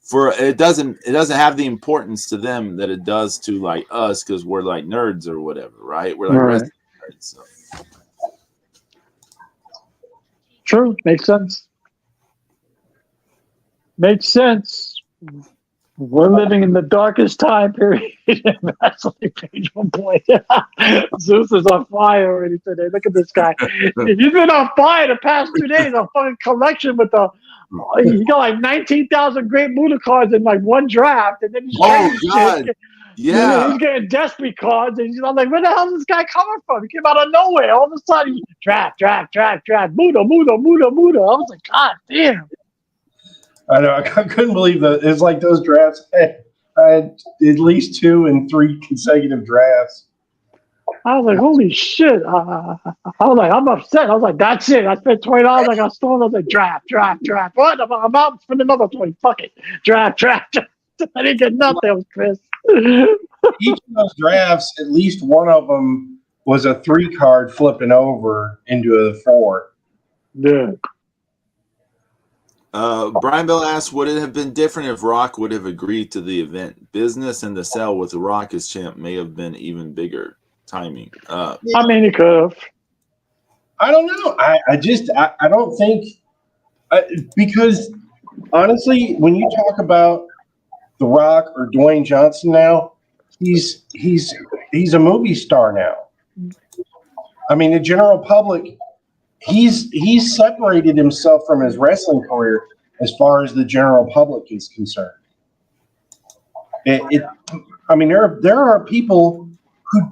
it doesn't have the importance to them that it does to like us because we're like nerds or whatever, right? We're like wrestling nerds. So. True, makes sense. Makes sense. We're living in the darkest time period in wrestling. Page 1 point. Zeus is on fire already today. Look at this guy. He's been on fire the past 2 days. A fucking collection with he got like 19,000 Great Muta cards in like one draft, and then he's he's getting Despy cards, and I'm like, where the hell is this guy coming from? He came out of nowhere. All of a sudden, draft, Muta. I was like, God damn. I know. I couldn't believe that. It's like those drafts. I had at least 2 and 3 consecutive drafts. I was like, holy shit. I was like, I'm upset. I was like, that's it. I spent $20. I got stolen. I was like, draft. What? I'm out for another 20. Fuck it. Draft. I didn't get nothing, Chris. Each of those drafts, at least one of them was a 3 card flipping over into a 4. Yeah. Brian Bell asks, would it have been different if Rock would have agreed to the event? Business and the sell with Rock as champ may have been even bigger. Timing. I mean, it could have. I don't know. I don't think because honestly, when you talk about The Rock or Dwayne Johnson now, he's a movie star now. I mean, the general public. He's separated himself from his wrestling career as far as the general public is concerned. I mean, there are people who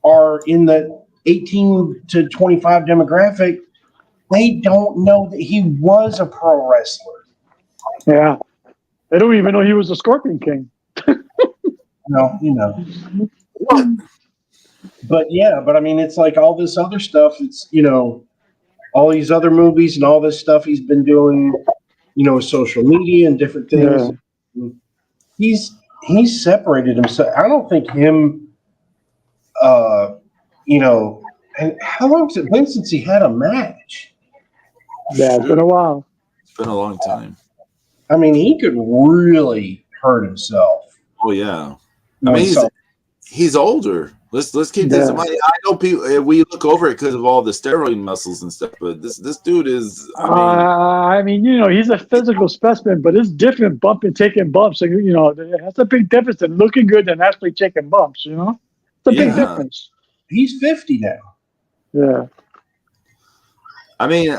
are in the 18 to 25 demographic. They don't know that he was a pro wrestler. Yeah, they don't even know he was a Scorpion King. No, you know. But I mean, it's like all this other stuff. It's, all these other movies and all this stuff he's been doing, social media and different things. Yeah. He's separated himself. I don't think him, and how long has it been since he had a match? Yeah, it's been a while. It's been a long time. I mean, he could really hurt himself. Oh yeah. I mean, he's older. Let's keep this in mind. I know people we look over it because of all the steroid muscles and stuff, but this dude is. I mean, he's a physical specimen, but it's different taking bumps. That's a big difference in looking good than actually taking bumps. It's a big difference. He's 50 now. Yeah. I mean,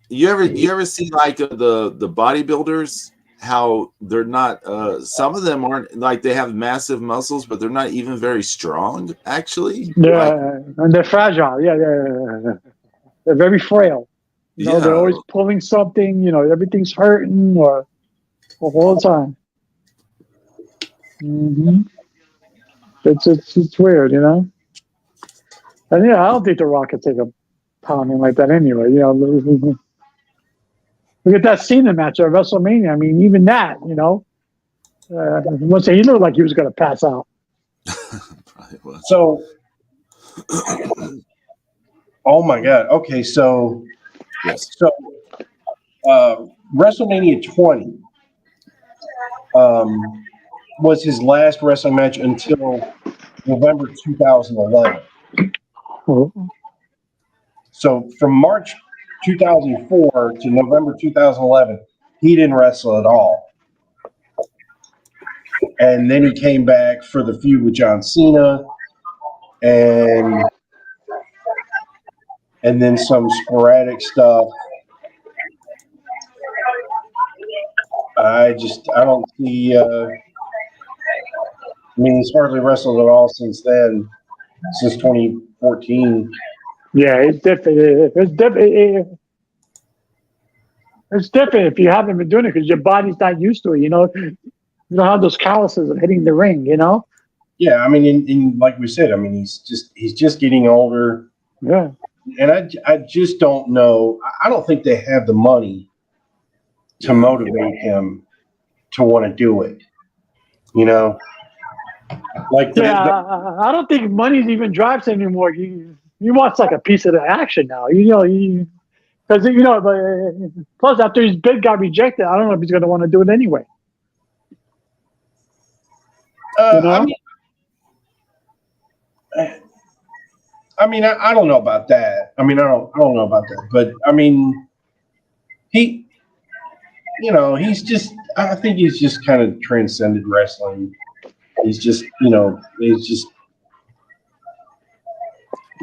you ever see like the bodybuilders? How they're not some of them aren't like they have massive muscles, but they're not even very strong actually. Yeah, and they're fragile. Yeah. They're very frail. They're always pulling something, everything's hurting or all the time. Mm-hmm. It's weird, And I don't think The Rock could take a pounding like that anyway. Look at that Cena match at WrestleMania. I mean, even that, he looked like he was going to pass out. So, oh my God. Okay, so, yes. So, WrestleMania 20 was his last wrestling match until November 2011. Oh. So, from March 2004 to November 2011, he didn't wrestle at all. And then he came back for the feud with John Cena and then some sporadic stuff. I don't see he's hardly wrestled at all since then, since 2014. Yeah, it's different. It's different if you haven't been doing it because your body's not used to it. You don't have those calluses of hitting the ring. Yeah, I mean, and like we said, I mean, he's just getting older. Yeah, and I just don't know. I don't think they have the money to motivate him to want to do it. Like I don't think money even drives him anymore. you want like a piece of the action now. Because but plus after his bid got rejected, I don't know if he's going to want to do it anyway. You know? I don't know about that. I don't know about that. But he's just. I think he's just kind of transcended wrestling. He's just.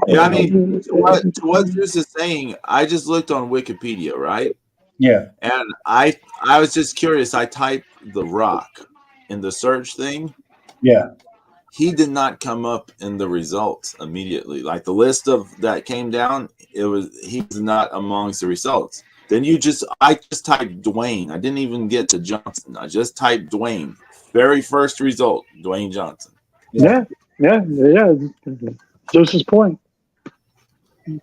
Yeah, I mean, to what Zeus is saying, I just looked on Wikipedia, right? Yeah. And I was just curious. I typed The Rock in the search thing. Yeah. He did not come up in the results immediately. Like the list of that came down, he's not amongst the results. Then I just typed Dwayne. I didn't even get to Johnson. I just typed Dwayne. Very first result, Dwayne Johnson. Yeah. Zeus's point. You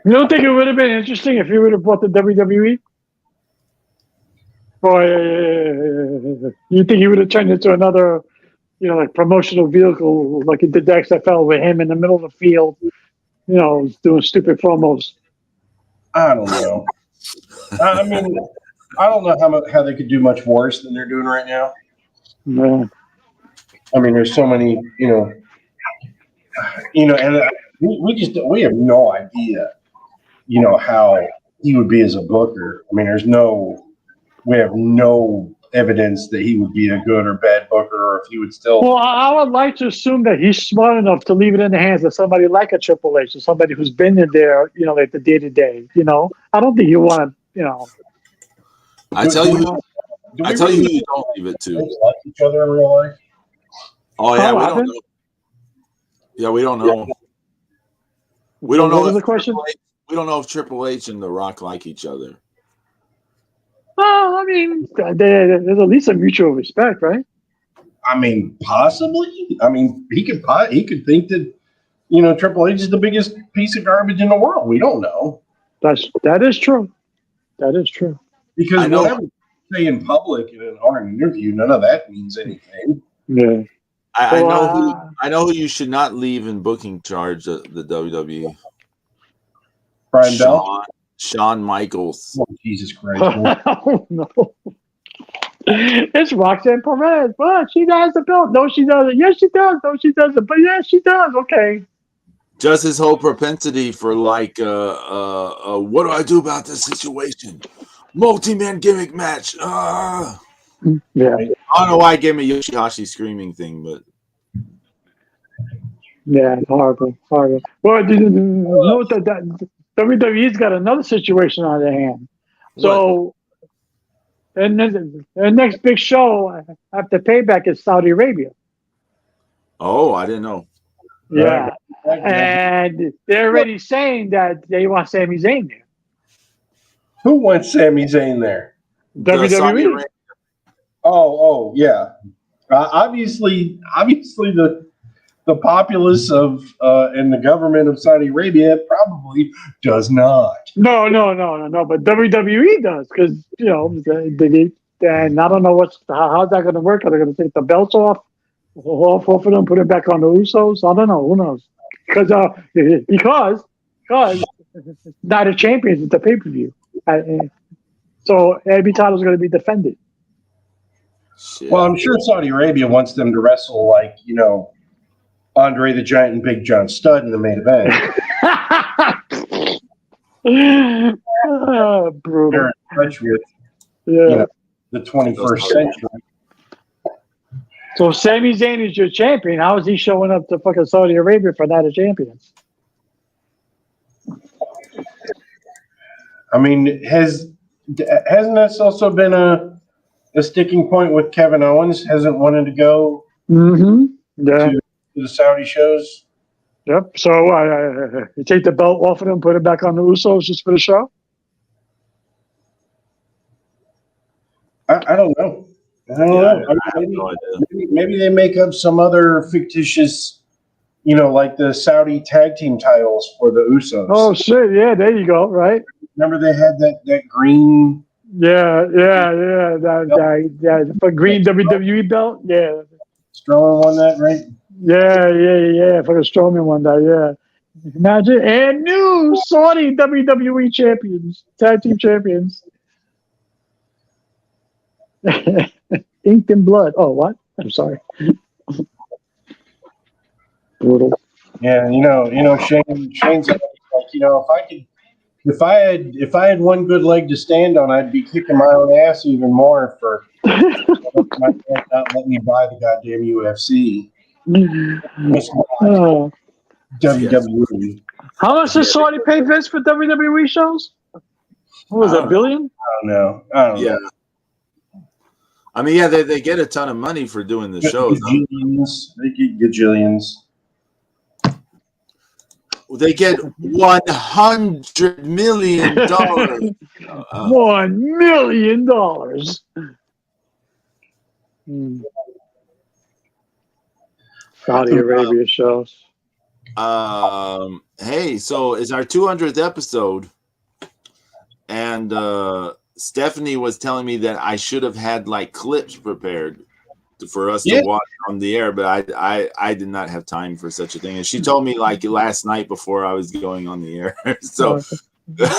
don't think it would have been interesting if he would have brought the WWE? Or you think he would have turned into another, like promotional vehicle, like he did the XFL with him in the middle of the field, doing stupid promos? I don't know. I don't know how they could do much worse than they're doing right now. Yeah. There's so many, and we have no idea, how he would be as a booker. We have no evidence that he would be a good or bad booker, or if he would still. Well, I would like to assume that he's smart enough to leave it in the hands of somebody like a Triple H, or somebody who's been in there, like the day to day. I don't think you want to, I tell you who you don't leave it to. Like each other in real life? Oh yeah, we don't know. Yeah, we don't know. We don't know. What was the question? We don't know if Triple H and The Rock like each other. Well, there's at least a mutual respect, right? Possibly. He could think that, Triple H is the biggest piece of garbage in the world. We don't know. That is true. That is true. Because whatever you say in public in an interview, none of that means anything. Yeah. I know who you should not leave in booking charge at the WWE. Brian Bell? Shawn Michaels. Oh, Jesus Christ. Oh, no. It's Roxanne Perez. But she has the belt. No, she doesn't. Yes, she does. No, she doesn't. But yes, she does. Okay. Just his whole propensity for what do I do about this situation? Multi-man gimmick match. Yeah. I don't know why I gave me Yoshihashi screaming thing, but yeah, horrible. Well, note that WWE's got another situation on their hand. So, and then the next big show after Payback is Saudi Arabia. Oh, I didn't know. Yeah, and they're already saying that they want Sami Zayn there. Who wants Sami Zayn there? WWE. Oh, yeah. Obviously, the populace of and the government of Saudi Arabia probably does not. No. But WWE does because and I don't know how's that going to work. Are they going to take the belts off of them, put it back on the Usos? I don't know. Who knows? Because Night of Champions is the pay-per-view, so every title is going to be defended. Shit. Well, I'm sure Saudi Arabia wants them to wrestle like, Andre the Giant and Big John Studd in the main event. Brutal. They're in touch with the 21st century. So Sami Zayn is your champion. How is he showing up to fucking Saudi Arabia for Night of Champions? Hasn't this also been a sticking point with Kevin Owens? Hasn't wanted to go to the Saudi shows? Yep. So you take the belt off of them, put it back on the Usos just for the show? I don't know. Maybe they make up some other fictitious, like the Saudi tag team titles for the Usos. Oh, shit. Yeah, there you go. Right. Remember they had that green. Yeah. The green WWE belt. Yeah. Strowman won that, right? Yeah. Fucking Strowman won that. Yeah. Imagine. And new Saudi WWE champions, tag team champions. Inked in blood. Oh, what? I'm sorry. Brutal. Yeah, Shane's like, if I had one good leg to stand on, I'd be kicking my own ass even more for my dad not letting me buy the goddamn UFC. Oh. WWE. How much does Saudi pay Vince for WWE shows? What was that, $1 billion? I don't know. Yeah. I mean, yeah, they get a ton of money for doing the shows. They get gajillions. They get $100 million. $1 million. Saudi Arabia shows. Hey, so it's our 200th episode, and Stephanie was telling me that I should have had like clips prepared for us to watch on the air, but I did not have time for such a thing. And she told me like last night before I was going on the air. So before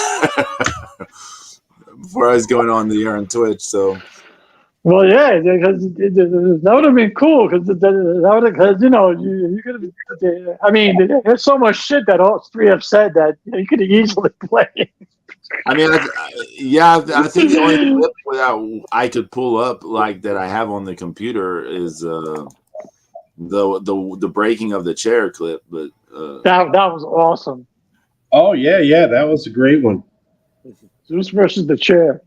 I was going on the air on Twitch. So well, yeah, because that would have been cool because you could have. I mean, there's so much shit that all three have said that you could have easily played. I mean, I think the only clip that I could pull up like that I have on the computer is the breaking of the chair clip. But that was awesome. Oh yeah, that was a great one. Zeus versus the chair.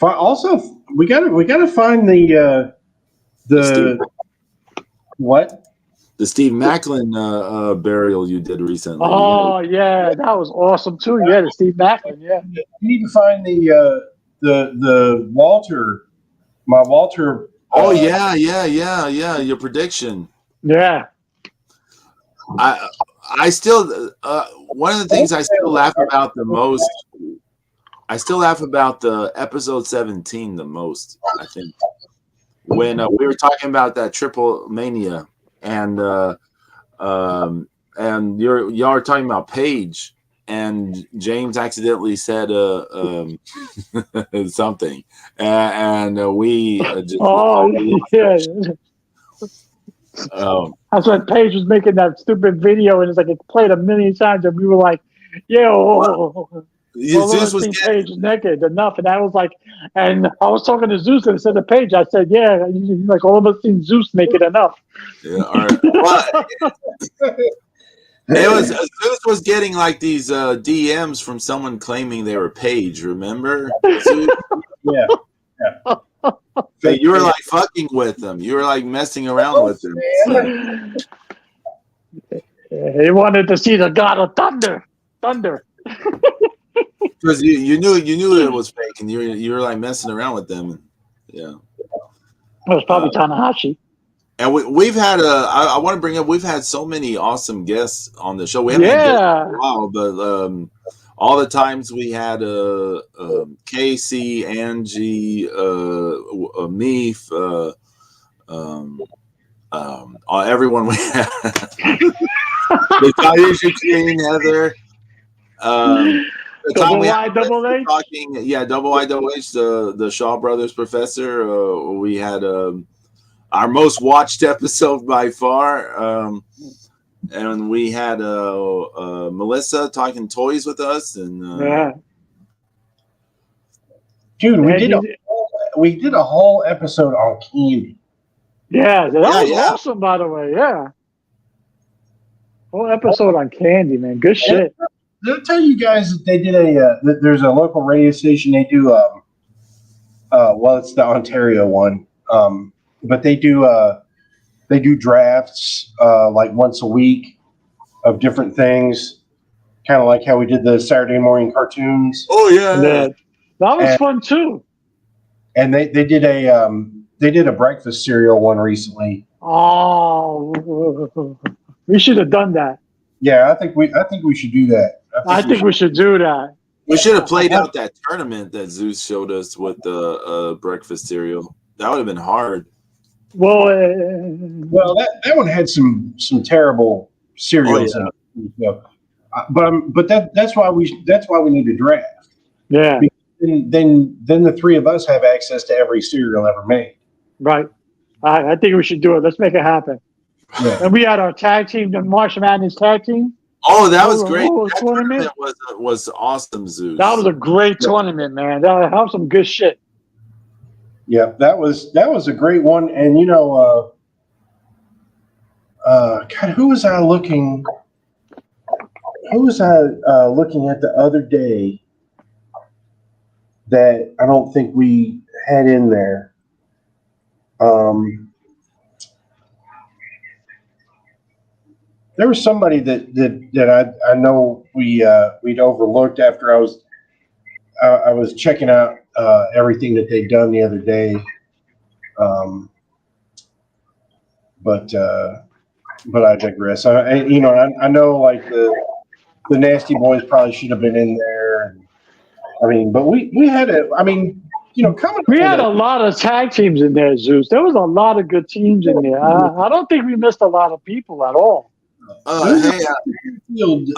Also, we gotta find the what? The Steve Macklin burial you did recently. Oh yeah, that was awesome too. Yeah, the Steve Macklin. Yeah. You need to find the Walter. My Walter. Oh yeah. Your prediction. Yeah. I still one of the things I still laugh about the most. I still laugh about the episode 17 the most. I think when we were talking about that Triple Mania, and y'all are talking about Paige, and James accidentally said something, and we just yeah. That's when Paige was making that stupid video, and it's like it played a million times, and we were like, "Yo." Zeus was Paige naked enough, and I was like, and I was talking to Zeus and said to Paige, I said, "Yeah, like all of us seen Zeus naked enough." Yeah, all right. It was Zeus was getting like these DMs from someone claiming they were Paige. Remember? Yeah. But you were like fucking with them. You were like messing around with them. He wanted to see the god of thunder. Because you knew it was fake, and you were like messing around with them. Yeah, it was probably Tanahashi. And we've had I want to bring up, we've had so many awesome guests on the show. We haven't had guests for a while, but all the times we had Casey, Angie, Meef, everyone we had. The Taisha King, Heather. Double I, Double H. Talking, Double I, Double H, the Shaw Brothers professor. We had our most watched episode by far, and we had Melissa talking toys with us, and dude, we did a whole episode on candy. Yeah, that was awesome, by the way. Yeah, whole episode on candy, man. Good shit. Did I tell you guys that they did there's a local radio station, they do it's the Ontario one, but they do drafts like once a week of different things, kind of like how we did the Saturday morning cartoons. Oh yeah. That was fun too. And they did a breakfast cereal one recently. Oh, we should have done that. Yeah, I think we should do that. I think we should do that. We should have played out that tournament that Zeus showed us with the breakfast cereal. That would have been hard. Well, that one had some terrible cereals in it. But that's why we need to draft. Yeah, Then the three of us have access to every cereal ever made. right. I think we should do it. Let's make it happen. Yeah. And we had our tag team, the March Madness tag team. Oh, that was great. Oh, That tournament? was awesome, Zeus. That was a great tournament, man. That was some good shit. Yeah, that was a great one. And God, who was I looking at the other day that I don't think we had in there? There was somebody that I know we'd overlooked after I was checking out everything that they'd done the other day. But I digress. I know like the Nasty Boys probably should have been in there. I mean, but we had coming. We had a lot of tag teams in there, Zeus. There was a lot of good teams in there. I don't think we missed a lot of people at all. Hey, field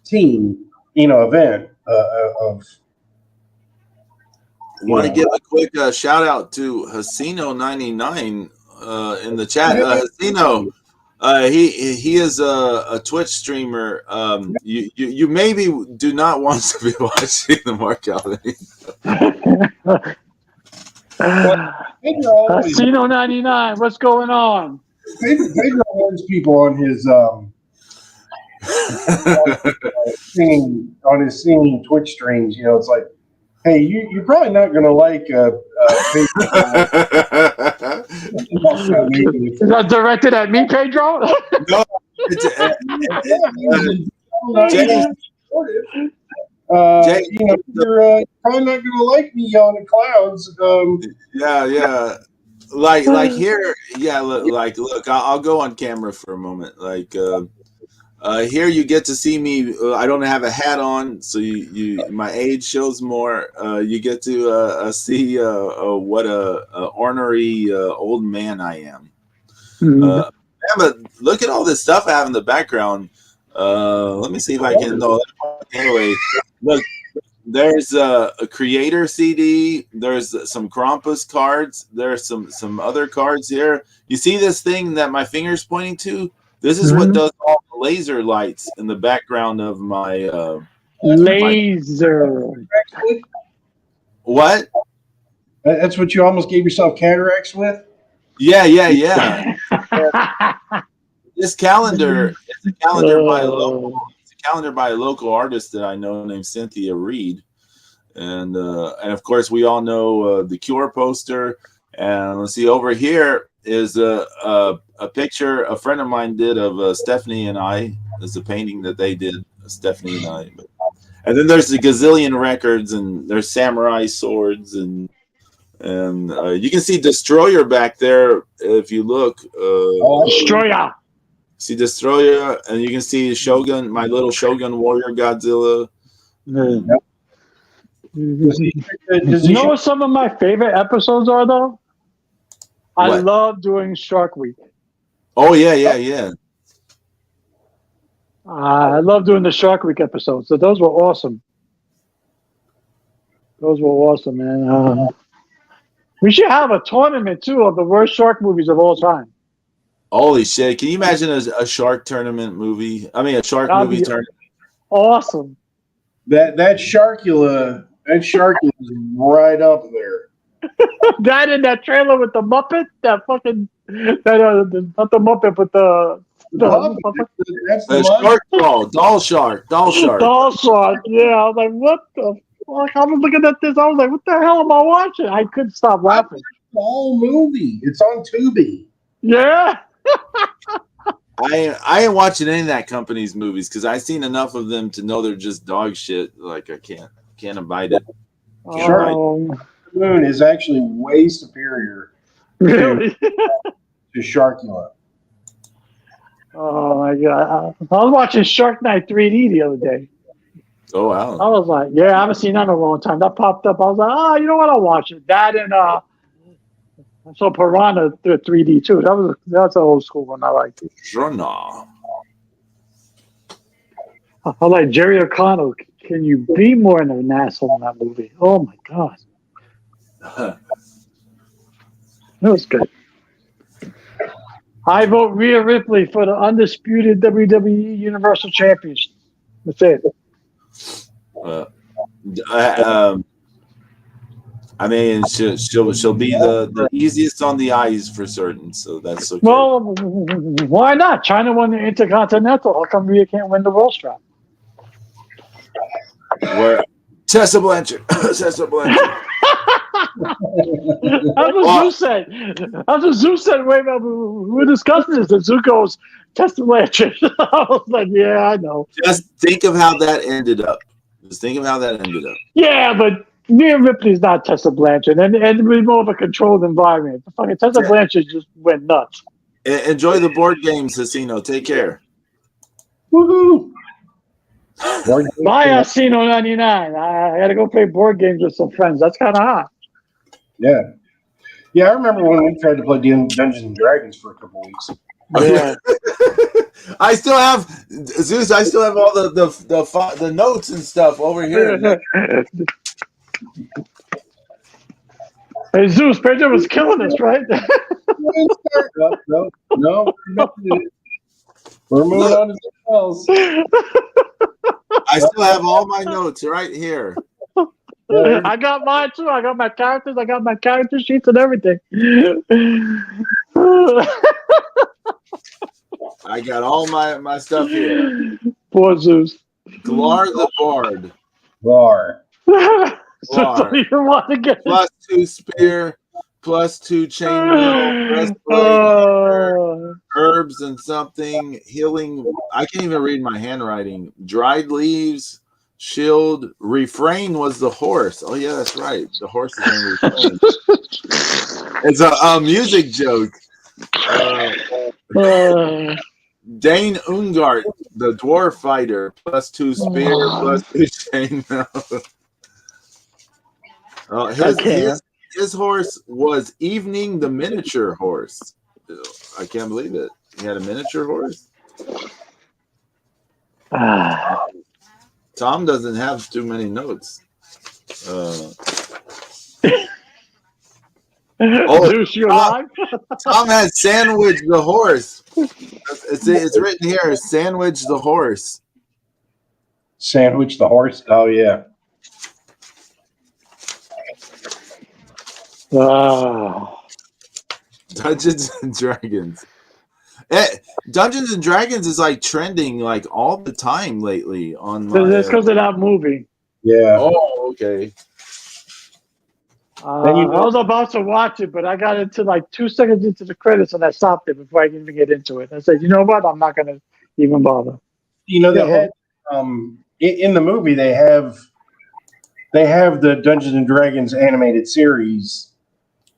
team, event of. Want to give a quick shout out to Hasino99 in the chat. Hasino, he is a Twitch streamer. You maybe do not want to be watching the Mark Allen. Casino 99, what's going on? Pedro warns people on his singing Twitch streams. It's like, hey, you're probably not going to like Is that directed at me, Pedro? No. Jay, you're probably not going to like me on the clouds. Yeah. Like here, yeah. Look, I'll go on camera for a moment. Like here, you get to see me. I don't have a hat on, so my age shows more. You get to see what a ornery old man I am. Mm-hmm. But look at all this stuff I have in the background. Let me see if I can. No, anyway, look. There's a creator CD. There's some Krampus cards. There's some other cards here. You see this thing that my finger's pointing to? This is what does all the laser lights in the background of my laser. What? That's what you almost gave yourself cataracts with? Yeah. This calendar is a calendar by a local. Calendar by a local artist that I know named Cynthia Reed, and of course we all know the Cure poster. And let's see, over here is a picture a friend of mine did of Stephanie and I. There's a painting that they did, Stephanie and I. And then there's the gazillion records, and there's samurai swords, and you can see Destroyer back there if you look. Destroyer. See Destroyer, and you can see Shogun, my little Shogun warrior Godzilla. You know what some of my favorite episodes are, though? I love doing Shark Week. Oh, yeah. I love doing the Shark Week episodes. So those were awesome. Man. We should have a tournament, too, of the worst shark movies of all time. Holy shit. Can you imagine a shark tournament movie? I mean, a shark movie tournament. Awesome. That Sharkula is right up there. That in that trailer with the Muppet, not the Muppet, but that's the shark doll shark. Doll shark, yeah. I was like, what the fuck? I was looking at this, I was like, what the hell am I watching? I couldn't stop laughing. The whole movie. It's on Tubi. Yeah. I ain't watching any of that company's movies because I've seen enough of them to know they're just dog shit. Like I can't abide it. The Moon is actually way superior really to Sharkula. Oh my god! I was watching Shark Night 3D the other day. Oh wow! I was like, I haven't seen that in a long time. That popped up. I was like, you know what? I'll watch it. That and I saw Piranha 3D too. That's an old school one. I liked it. Piranha. I like Jerry O'Connell. Can you be more than an asshole in that movie? Oh my god, that was good. I vote Rhea Ripley for the undisputed WWE Universal Championship. That's it. I mean, she'll be the easiest on the eyes for certain, so that's okay. Well, why not? China won the Intercontinental. How come Rhea can't win the World Strap? Where Tessa Blanchard. Tessa Blanchard. That's what Zeus said. That's what Zeus said way back. We were discussing this, and Zeus goes, Tessa Blanchard. I was like, yeah, I know. Just think of how that ended up. Yeah, but Rhea Ripley's not Tessa Blanchard, and it was more of a controlled environment. Fucking Tessa Blanchard just went nuts. Enjoy the board games, Casino. Take care. Woohoo! Buy Casino 99. I got to go play board games with some friends. That's kind of hot. Yeah. Yeah, I remember when we tried to play Dungeons and Dragons for a couple weeks. Yeah. I still have Zeus. I still have all the notes and stuff over here. Hey, Zeus, Pedro was killing us, right? No. We're moving on to something else. I still have all my notes right here. I got mine too. I got my characters. I got my character sheets and everything. I got all my stuff here. Poor Zeus. Glar the Bard. Bar. So don't even want to get +2 spear, +2 chainmail, breastplate, herbs and something, healing. I can't even read my handwriting. Dried leaves, shield. Refrain was the horse. Oh yeah, that's right. The horse is named Refrain. It's a music joke. Dane Ungart, the dwarf fighter, +2 spear, +2 chainmail. His horse was Evening the miniature horse. I can't believe it. He had a miniature horse. Tom doesn't have too many notes. Zeus, you alive? Tom had Sandwich the horse. It's written here. Sandwich the horse. Sandwich the horse. Oh yeah. Dungeons and Dragons. Dungeons and Dragons is like trending like all the time lately on. That's because of that movie. Yeah. Oh, okay. I was about to watch it, but I got into like 2 seconds into the credits and I stopped it before I could even get into it. I said, you know what? I'm not going to even bother. You know, they had in the movie they have the Dungeons and Dragons animated series.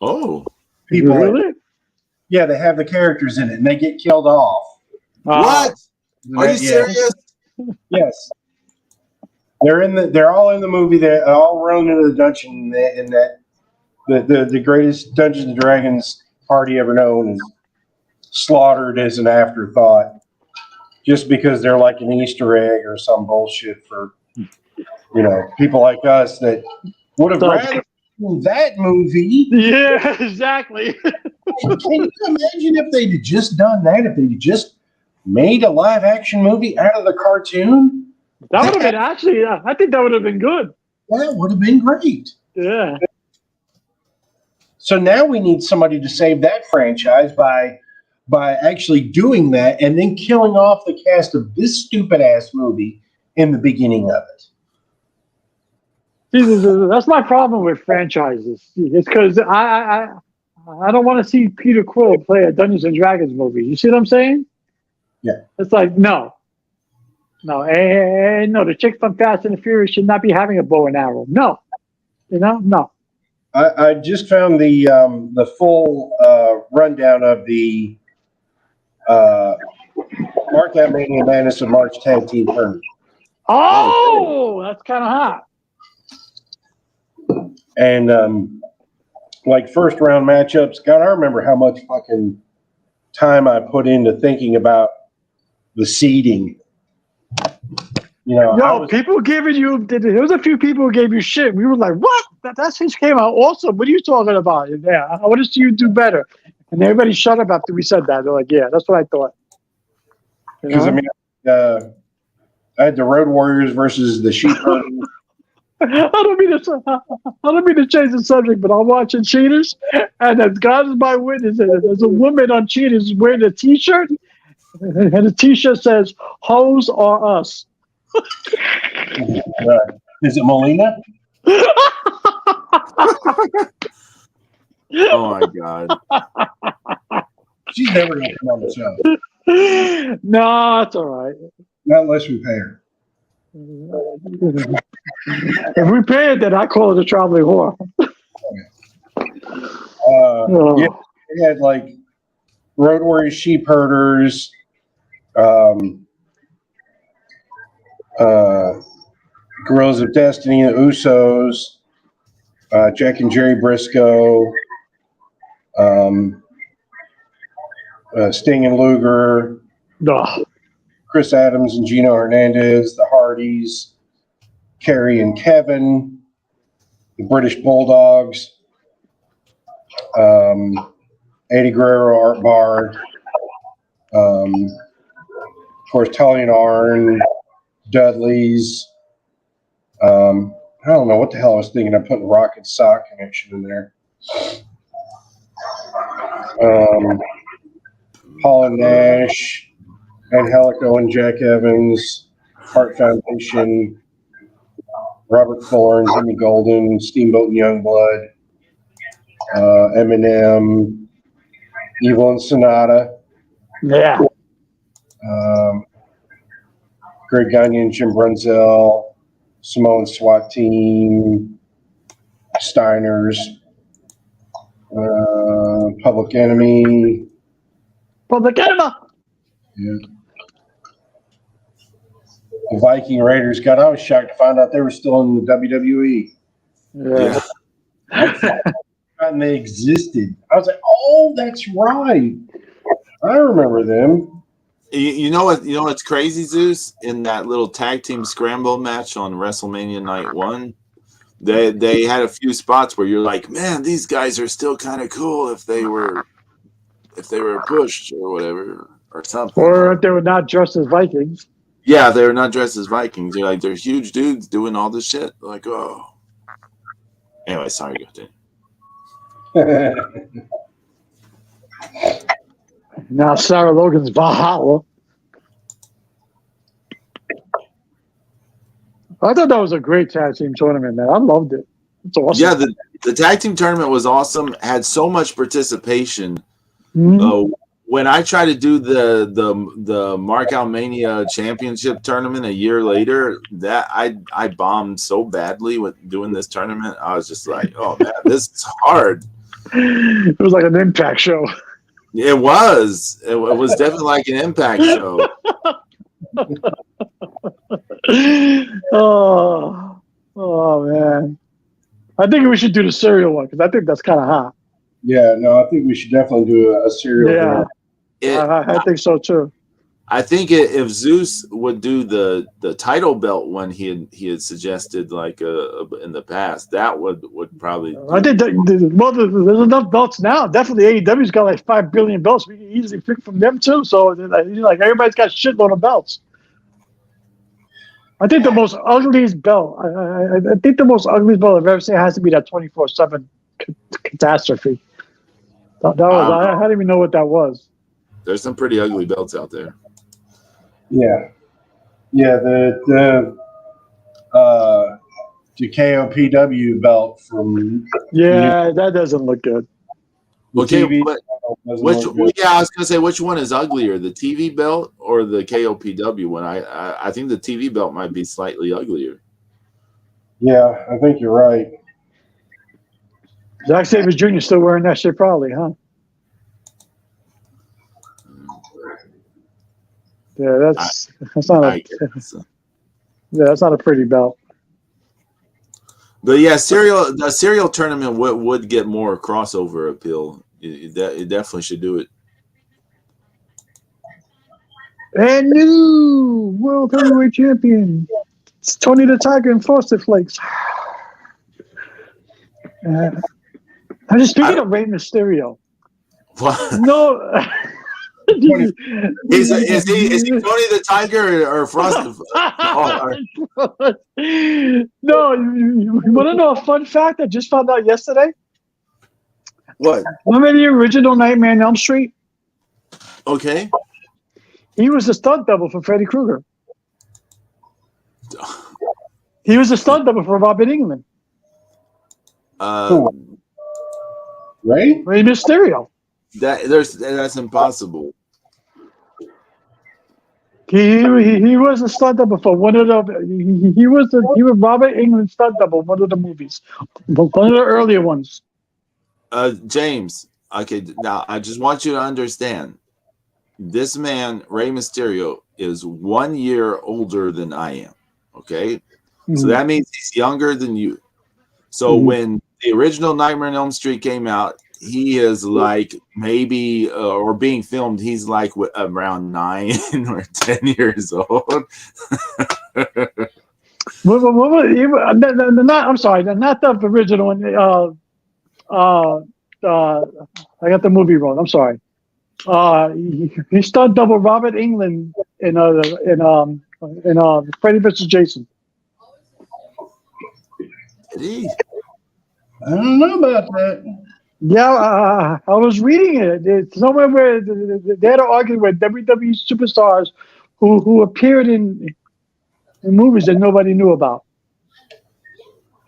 Oh, People really? Yeah, they have the characters in it, and they get killed off. What? Are you serious? Yes. They're all in the movie. They're all run into the dungeon, and that the greatest Dungeons and Dragons party ever known is slaughtered as an afterthought, just because they're like an Easter egg or some bullshit for people like us that would have rather seen that movie. Yeah, exactly. Can you imagine if they'd just done that? If they'd just made a live action movie out of the cartoon? That would have been actually. I think that would have been good. That would have been great. Yeah. So now we need somebody to save that franchise by actually doing that and then killing off the cast of this stupid ass movie in the beginning of it. That's my problem with franchises. It's because I don't want to see Peter Quill play a Dungeons and Dragons movie. You see what I'm saying? Yeah. It's like no, the chick from Fast and the Furious should not be having a bow and arrow. No, no. I just found the full rundown of the Mark That Mania Madness of March Tag Team Tournament. Oh, that's kind of hot. And like first round matchups, God, I remember how much fucking time I put into thinking about the seeding. You know, Yo, people giving you, there was a few people who gave you shit. We were like, what? That scene came out awesome. What are you talking about? Yeah, I want to see you do better. And everybody shut up after we said that. They're like, yeah, that's what I thought. You because I know? mean, I had the Road Warriors versus the Sheep Herders. I don't mean to change the subject, but I'm watching Cheaters, and as God is my witness, there's a woman on Cheaters wearing a T-shirt, and the T-shirt says, "Hoes are us." Is it Melina? Oh my god. She's never going to come on the show. No, it's all right. Not unless we pay her. If we pay it, then I call it a traveling whore. Oh. Yeah, they had like Road Warriors, Sheep Herders, Guerrillas of Destiny, the Usos, Jack and Jerry Briscoe, Sting and Luger, No. Chris Adams and Gino Hernandez, the Hardys, Kerry and Kevin, the British Bulldogs, Eddie Guerrero, Art Barr, of course, Tully and Arn, Dudley's. I don't know what the hell I was thinking. I'm putting Rocket Sock connection in there. Paul and Nash, Angelico and Jack Evans, Hart Foundation, Robert Thorne, Jimmy Golden, Steamboat and Youngblood, Eminem, Evil and Sonata, Yeah. Greg Gagne, Jim Brunzell, Samoan SWAT Team, Steiners, Public Enemy. Public Enemy. Yeah. The Viking Raiders. God, I was shocked to find out they were still in the WWE. Yeah. And they existed. I was like, oh, that's right. I remember them. You know what? You know what's crazy, Zeus? In that little tag team scramble match on WrestleMania Night 1, they had a few spots where you're like, man, these guys are still kind of cool if they were pushed or whatever or something. Or if they were not dressed as Vikings. Yeah, they were not dressed as Vikings. You're like, they're huge dudes doing all this shit. Like, oh. Anyway, sorry, go ahead. Now Sarah Logan's Valhalla. I thought that was a great tag team tournament, man. I loved it. It's awesome. Yeah, the tag team tournament was awesome. Had so much participation. Mhm. When I tried to do the Markout Mania Championship tournament a year later, that I bombed so badly with doing this tournament. I was just like, oh man, this is hard. It was like an Impact show. It was. It was definitely like an Impact show. Oh man. I think we should do the cereal one because I think that's kind of hot. Yeah, no, I think we should definitely do a serial. Yeah, I think so too. I think if Zeus would do the title belt one he had suggested like in the past, that would probably. I think there's enough belts now. Definitely AEW's got like 5 billion belts. We can easily pick from them too. So like everybody's got shitload of belts. I think the most ugliest belt. I think the most ugliest belt I've ever seen has to be that 24/7 catastrophe. That was I didn't even know what that was. There's some pretty ugly belts out there. Yeah, the KOPW belt from. Yeah, that doesn't look good. Okay, TV but I was gonna say, which one is uglier, the TV belt or the KOPW one? I think the TV belt might be slightly uglier. Yeah, I think you're right. Zack Sabre Jr. still wearing that shit, probably, huh? Yeah, that's not a pretty belt. But yeah, the serial tournament would get more crossover appeal. It definitely should do it. And new World Heavyweight Champion. It's Tony the Tiger and Frosted Flakes. I'm just speaking of Rey Mysterio. What? No. Is he Tony the Tiger or Frosted? Oh, no, you want to know a fun fact I just found out yesterday? what? Remember the original Nightmare on Elm Street? Okay. He was the stunt double for Freddy Krueger. He was a stunt double for Robert England. Uh, Right? Rey Mysterio. That's impossible. He was a stunt double for one of the. He was Robert England stunt double one of the movies, one of the earlier ones. James. Okay, now I just want you to understand. This man, Rey Mysterio, is 1 year older than I am. Okay, so that means he's younger than you. So when the original Nightmare on Elm Street came out, he is like maybe or being filmed. He's like around 9 or 10 years old. I'm sorry, not the original one. I got the movie wrong. I'm sorry. He stunt double Robert England in Freddy vs. Jason. Did he? I don't know about that. Yeah, I was reading it. It's somewhere where they had an argument with WWE superstars who appeared in movies that nobody knew about.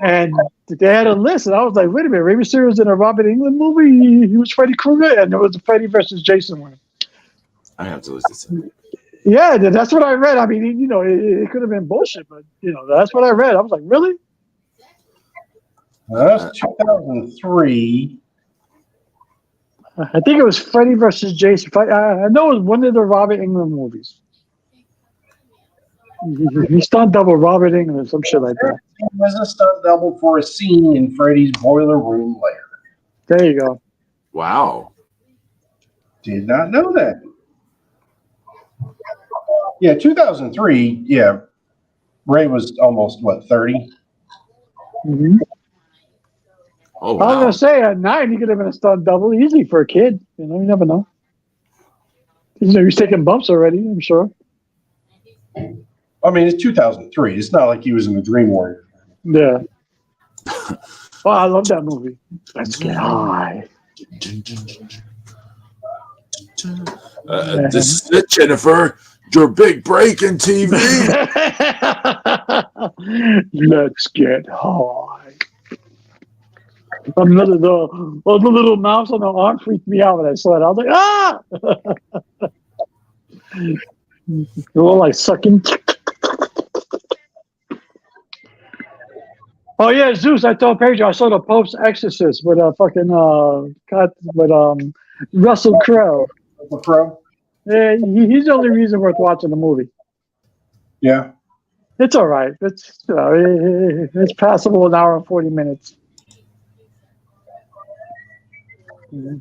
And they had a list, and I was like, wait a minute, Rey Mysterio was in a Robert England movie? He was Freddy Krueger, and there was a Freddy versus Jason one. I have to listen to it. Yeah, that's what I read. I mean, it could have been bullshit, but, that's what I read. I was like, really? That's 2003. I think it was Freddy versus Jason. I know it was one of the Robert England movies. He stunt double Robert England, some shit like that. He was a stunt double for a scene in Freddy's boiler room lair. There you go. Wow. Did not know that. Yeah, 2003. Yeah, Ray was almost 30. Mm-hmm. Oh, I was wow. gonna say at 9 he could have been a stunt double easy for a kid. You never know. He's taking bumps already, I'm sure. I mean, it's 2003. It's not like he was in the Dream Warrior. Yeah. Oh, I love that movie. Let's get high. This is it, Jennifer. Your big break in TV. Let's get high. The little mouse on the arm freaked me out when I saw it. I was like, ah! They're all like sucking. Oh yeah, Zeus! I told Pedro I saw the Pope's Exorcist with Russell Crowe. The Pro? Yeah, he's the only reason worth watching the movie. Yeah. It's all right. It's passable, an hour and 40 minutes.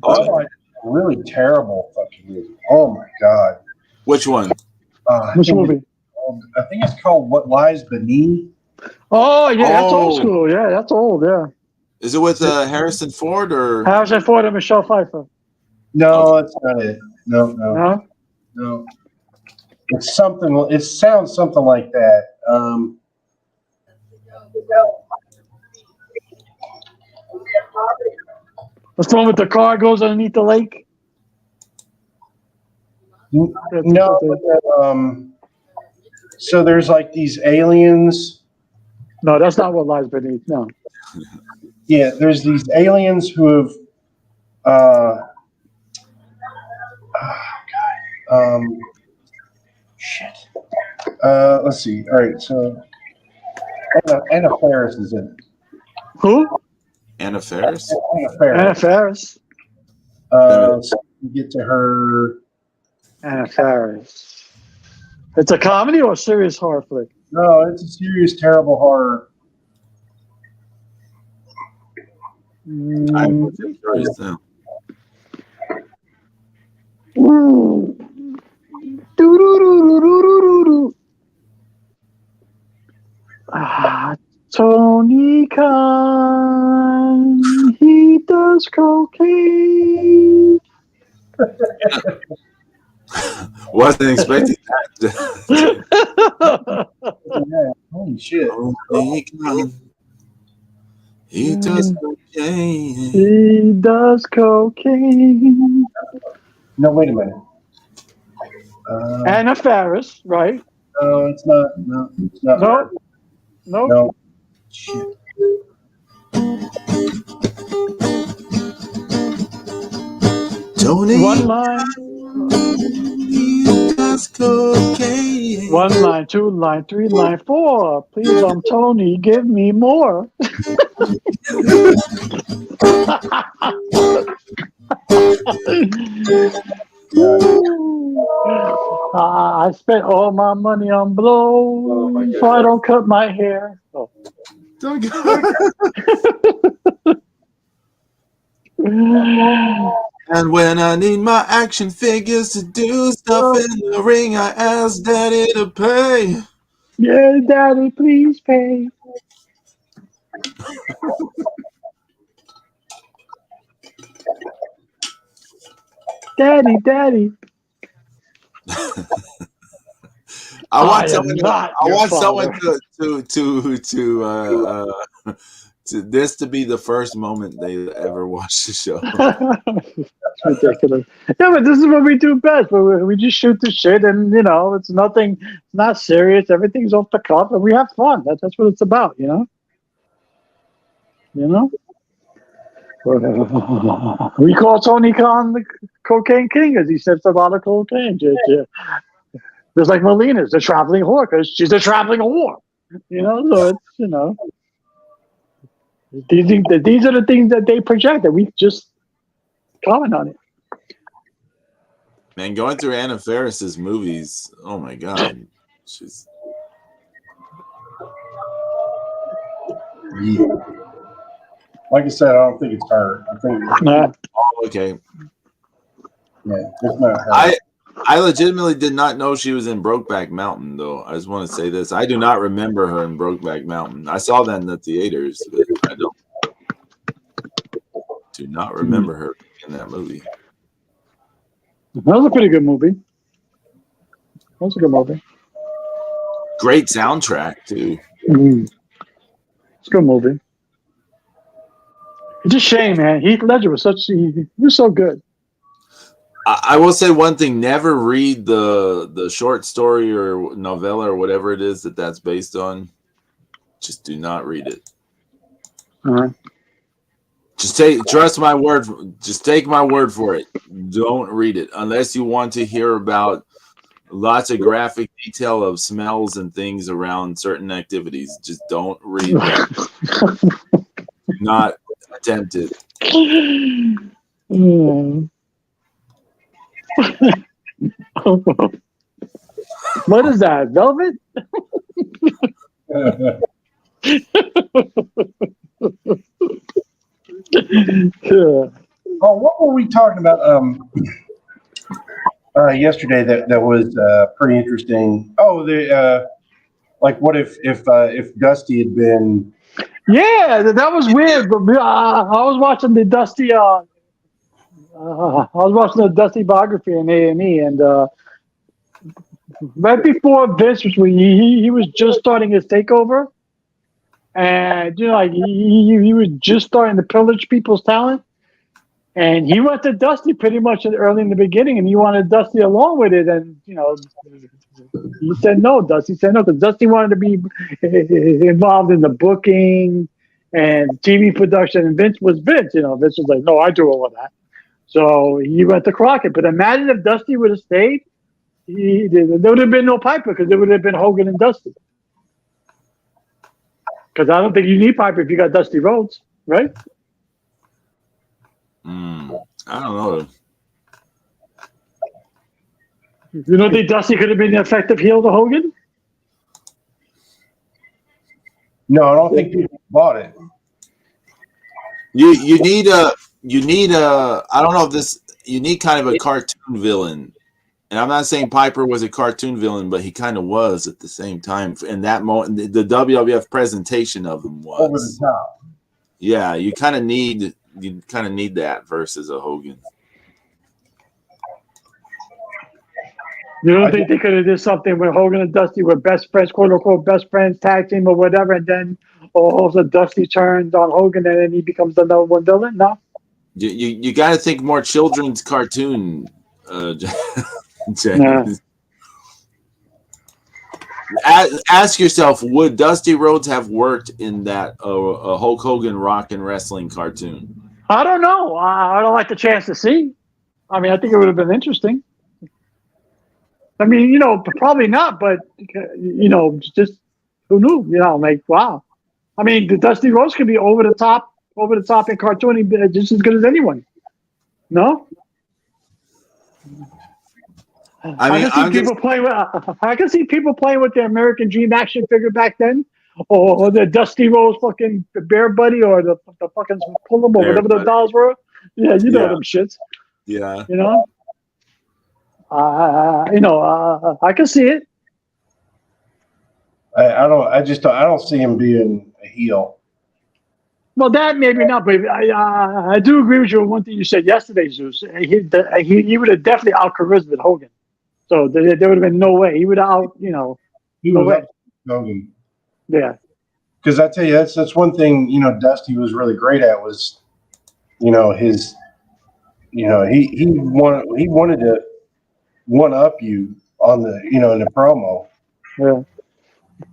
Oh, a really terrible fucking movie. Oh my god. Which one? Which movie? I think it's called What Lies Beneath. Oh yeah, that's old school. Yeah, that's old. Yeah. Is it with Harrison Ford or? Harrison Ford and Michelle Pfeiffer. No, that's not it. No. It's something. It sounds something like that. What's the one with the car goes underneath the lake? No. So there's like these aliens. No, that's not What Lies Beneath. No. Yeah, there's these aliens who have. Shit. Let's see. All right, so Anna Faris is in it. Who? Anna Faris? Anna Faris. So we get to her. Anna Faris. It's a comedy or a serious horror flick? No, it's a serious, terrible horror. I'm curious now. Do-do-do-do-do-do-do. Tony Khan, he does cocaine. Wasn't expecting that. Yeah, holy shit. He does cocaine. He does cocaine. No, wait a minute. Anna Faris, right? No, it's not. No, it's not. No, no. No. Shit. Tony. One line, He does cocaine. 1 line, 2 line, 3 line, 4. Please, I'm Tony. Give me more. I spent all my money on blow, so I don't cut my hair. Oh. Don't go. And when I need my action figures to do stuff in the ring, I ask Daddy to pay. Yeah, Daddy, please pay. Daddy, Daddy. I want am someone. not I your want father. someone to this to be the first moment they ever watch the show. It's ridiculous. Yeah, but this is what we do best. We just shoot the shit, and it's nothing. It's not serious. Everything's off the cuff, and we have fun. That's what it's about. We call Tony Khan the cocaine king, as he sips a lot of cocaine. Just like Melina's a traveling whore because she's a traveling whore. So it's these are the things that they project that we just comment on it. Man, going through Anna Faris's movies, oh my god, she's. Yeah. Like I said, I don't think it's her. I think Oh, okay. yeah, it's not her. I legitimately did not know she was in Brokeback Mountain, though. I just want to say this. I do not remember her in Brokeback Mountain. I saw that in the theaters, but I do not remember her in that movie. That was a pretty good movie. That was a good movie. Great soundtrack, too. It's a good movie. It's a shame, man. Heath Ledger was he was so good. I will say one thing: never read the short story or novella or whatever it is that's based on. Just do not read it. Just trust my word. Just take my word for it. Don't read it unless you want to hear about lots of graphic detail of smells and things around certain activities. Just don't read that. Do not attempt it. What is that? Velvet? Oh, what were we talking about yesterday that was pretty interesting? Oh, like what if Dusty had been? Yeah, that was weird. But I was watching the Dusty. I was watching the Dusty biography in A&E, and right before Vince was he was just starting his takeover, and like he was just starting to pillage people's talent, and he went to Dusty pretty much early in the beginning, and he wanted Dusty along with it, and he said no. Dusty said no because Dusty wanted to be involved in the booking and TV production, and Vince was Vince. Vince was like, no, I do all of that. So he went to Crockett. But imagine if Dusty would have stayed, there would have been no Piper because there would have been Hogan and Dusty. Because I don't think you need Piper if you got Dusty Rhodes, right? I don't know. You don't think Dusty could have been the effective heel to Hogan? No, I don't think people bought it. You need a I don't know if this, you need kind of a cartoon villain, And I'm not saying Piper was a cartoon villain, but he kind of was at the same time. In that moment, the WWF presentation of him was over the top. Yeah, you kind of need that versus a Hogan. You don't think they could have did something with Hogan and Dusty were best friends, quote unquote, best friends, tag team or whatever, and then also Dusty turns on Hogan and then he becomes the number one villain? No. You got to think more children's cartoon. Yeah. Ask yourself, would Dusty Rhodes have worked in that a Hulk Hogan rock and wrestling cartoon? I don't know. I don't like the chance to see. I mean, I think it would have been interesting. I mean, probably not, but just who knew? Like wow. I mean, the Dusty Rhodes could be over the top in cartooning just as good as anyone. No. I can see people playing with the American Dream action figure back then, or the Dusty Rhodes fucking Bear Buddy, or the fucking Pull'em, or whatever the dolls were. Yeah, them shits. Yeah. I can see it. I don't see him being a heel. Well, that maybe not, but I do agree with you on one thing you said yesterday, Zeus. He would have definitely out-charismaed Hogan. So there would have been no way. He would have He no was way. up Hogan. Yeah. Because I tell you, that's one thing, Dusty was really great at was, his, he wanted to one up you on the, in the promo. Yeah.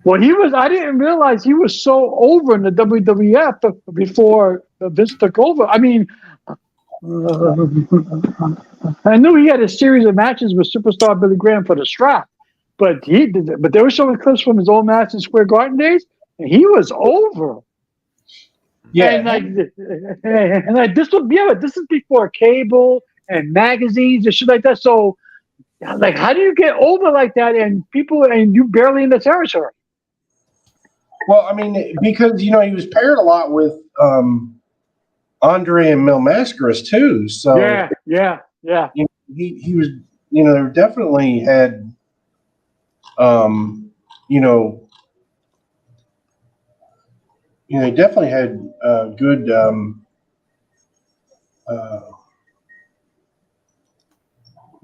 Well, I didn't realize he was so over in the WWF before Vince took over. I mean, I knew he had a series of matches with Superstar Billy Graham for the strap, but they were showing clips from his old match in Square Garden days, and he was over. Yeah, and this is before cable and magazines and shit like that. So, like, how do you get over like that and you barely in the territory? Well, I mean, because he was paired a lot with Andre and Mil Mascaras too. So yeah. He was, they definitely had, they definitely had good,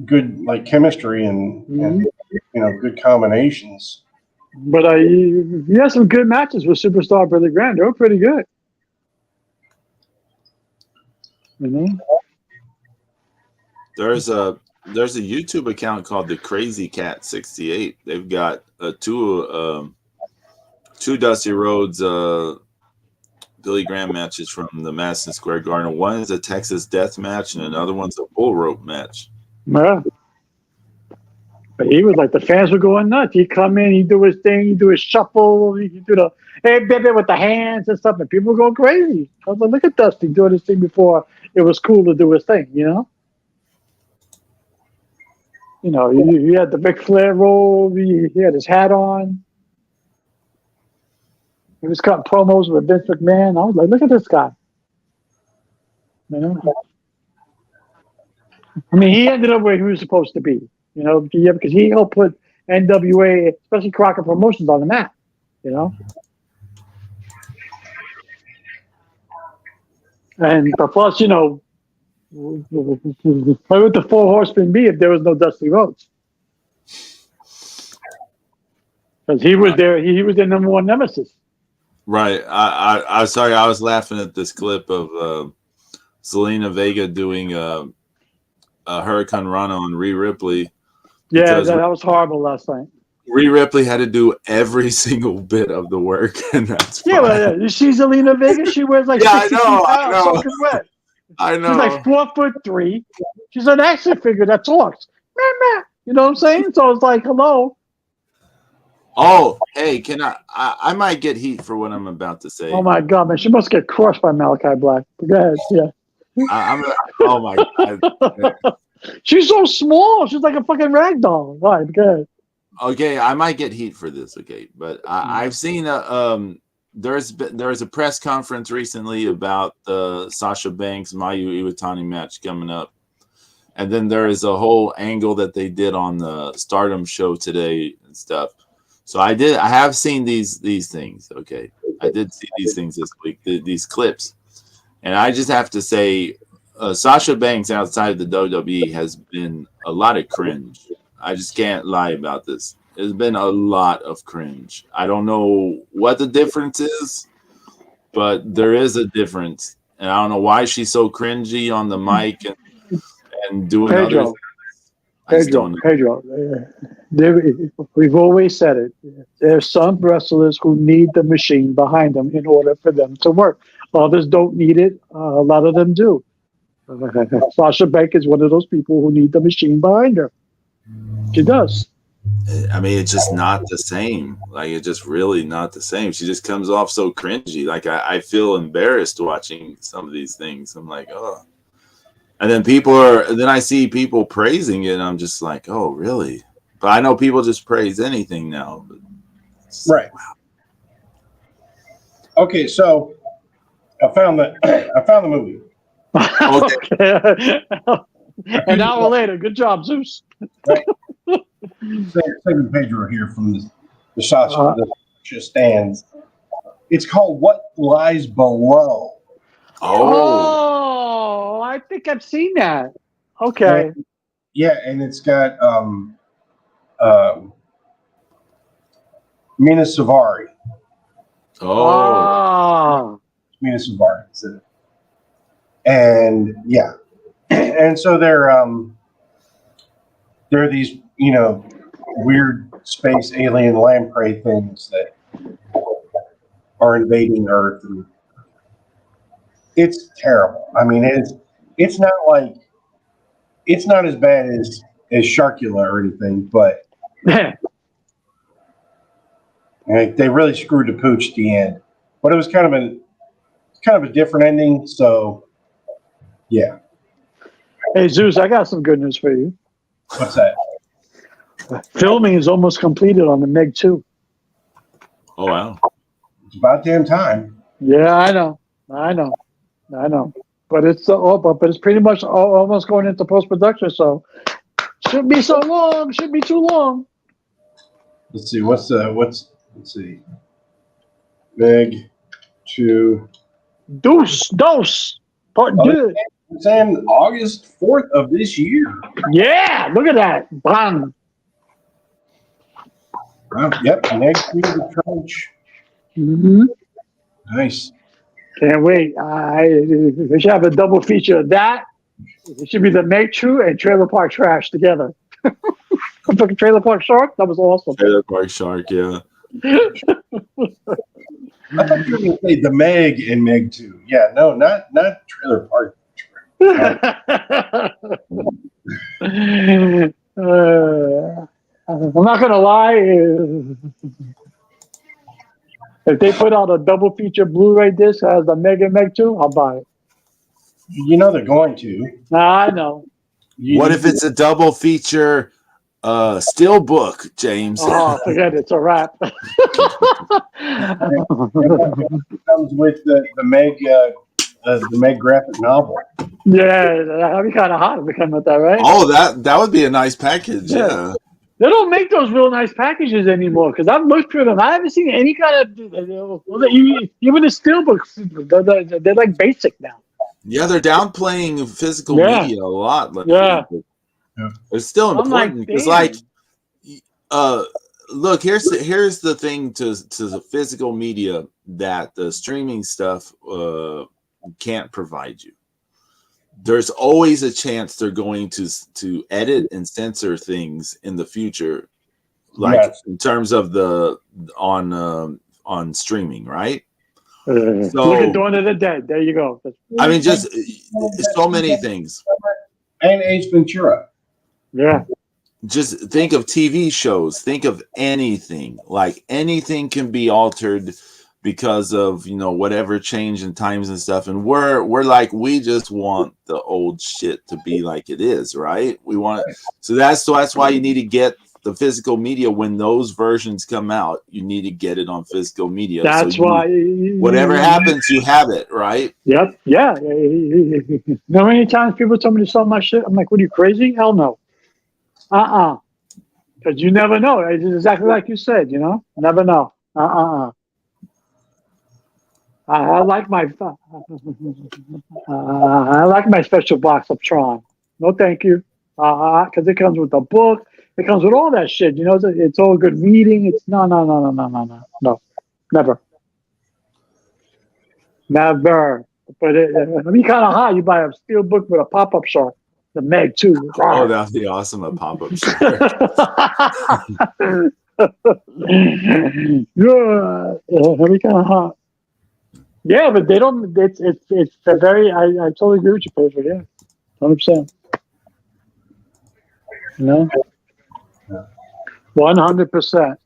good like chemistry and good combinations. But he had some good matches with Superstar Billy Graham. They were pretty good. There's a YouTube account called the Crazy Cat 68. They've got two Dusty Rhodes Billy Graham matches from the Madison Square Garden. One is a Texas Death match, and another one's a bull rope match. Yeah. But he was like, the fans were going nuts. He'd come in, he'd do his thing, he'd do his shuffle, he'd do the hey baby with the hands and stuff, and people would go crazy. I was like, look at Dusty doing his thing before it was cool to do his thing, He had the Ric Flair robe, he had his hat on. He was cutting promos with Vince McMahon. I was like, look at this guy. I mean, he ended up where he was supposed to be, because he helped put NWA, especially Crockett Promotions, on the map, And plus, where would the Four Horsemen be if there was no Dusty Rhodes? Because he was their number one nemesis. Right. I'm sorry. I was laughing at this clip of Zelina Vega doing a Hurricane Rana on Rhea Ripley. Yeah, that was horrible last night. Rhea Ripley had to do every single bit of the work, and that's fine. Yeah, you see Zelina Vega? She wears like 60 pounds soaking wet. I know. She's like 4'3". She's an action figure that talks. You know what I'm saying? So it's like, hello. Oh, hey, can I might get heat for what I'm about to say. Oh my God, man, she must get crushed by Malachi Black. Go ahead, yeah. Oh my God. She's so small. She's like a fucking rag doll. All right, go ahead. Okay, I might get heat for this. Okay, but I've seen there's a press conference recently about the Sasha Banks Mayu Iwatani match coming up, And then there is a whole angle that they did on the Stardom show today and stuff. So I have seen these things. Okay, I did see these things this week, these clips, and I just have to say, Sasha Banks outside of the WWE has been a lot of cringe. I just can't lie about this. There's been a lot of cringe. I don't know what the difference is, but there is a difference, and I don't know why she's so cringy on the mic and doing other things. Pedro, we've always said it. There's some wrestlers who need the machine behind them in order for them to work. Others don't need it. A lot of them do. Sasha Banks is one of those people who need the machine behind her. She does. I mean, it's just not the same. Like, it's just really not the same. She just comes off so cringy. Like, I feel embarrassed watching some of these things. I'm like, oh. And then then I see people praising it, and I'm just like, oh, really? But I know people just praise anything now. But right. Wow. Okay, so I found the movie. Okay. An hour later. Good job, Zeus. Right. Second Pedro here from the Sasha stands. It's called What Lies Below. Oh, I think I've seen that. Okay. And it's got Mina Savari. Oh. Mina Savari. And yeah. And so there are these, weird space alien lamprey things that are invading Earth, and it's terrible. I mean, it's not as bad as Sharkula or anything, but they really screwed the pooch at the end. But it was kind of a different ending. So yeah. Hey Zeus, I got some good news for you. What's that? Filming is almost completed on the Meg 2. Oh wow! It's about damn time. Yeah, I know. But it's but it's pretty much almost going into post production, so shouldn't be so long. Shouldn't be too long. Let's see. Let's see. Meg 2. Dose. Part 2. It's in August 4th of this year. Yeah, look at that. Bang. Yep, Meg 2 the Trench. Mm-hmm. Nice. Can't wait. We should have a double feature of that. It should be the Meg 2 and Trailer Park Trash together. Fucking Trailer Park Shark? That was awesome. Trailer Park Shark, yeah. I thought you were going to say the Meg and Meg 2. Yeah, no, not Trailer Park. I'm not gonna lie. If they put out a double feature Blu-ray disc as the Meg and Meg 2, I'll buy it. They're going to. I know. What if it's a double feature steelbook, James? Oh, forget it. It's a wrap. It comes with the Meg graphic novel. Yeah, that'd be kind of hot if it came with that, right? Oh, that would be a nice package. Yeah. They don't make those real nice packages anymore because I've looked through them. I haven't seen any kind of even the steelbooks. They're like basic now. Yeah, they're downplaying physical media a lot. Yeah. It's still important because, look, here's the thing to the physical media that the streaming stuff can't provide you. There's always a chance they're going to edit and censor things in the future, in terms of on streaming, right? So, look at Dawn of the Dead. There you go. I mean, just so many things. And Ace Ventura. Yeah. Just think of TV shows. Think of anything. Like anything can be altered because of whatever change in times and stuff. And we're like, we just want the old shit to be like it is, right? We want it. So that's why you need to get the physical media. When those versions come out, you need to get it on physical media. That's so why. whatever happens, you have it, right? Yep. Yeah. You know how many times people tell me to sell my shit? I'm like, what are you, crazy? Hell no. Because you never know. It's exactly like you said, you know? Never know. I like my I like my special box of Tron. No, thank you. Because it comes with a book. It comes with all that shit. You know, it's all good reading. It's no, never. But it'd be kind of hot. You buy a steel book with a pop-up shark. The Meg too. Oh, that would be awesome. A pop-up shop. Yeah, it'd be kind of hot. Yeah, but they don't. It's a very. I totally agree with you, Pedro. Yeah, 100%. No, 100%.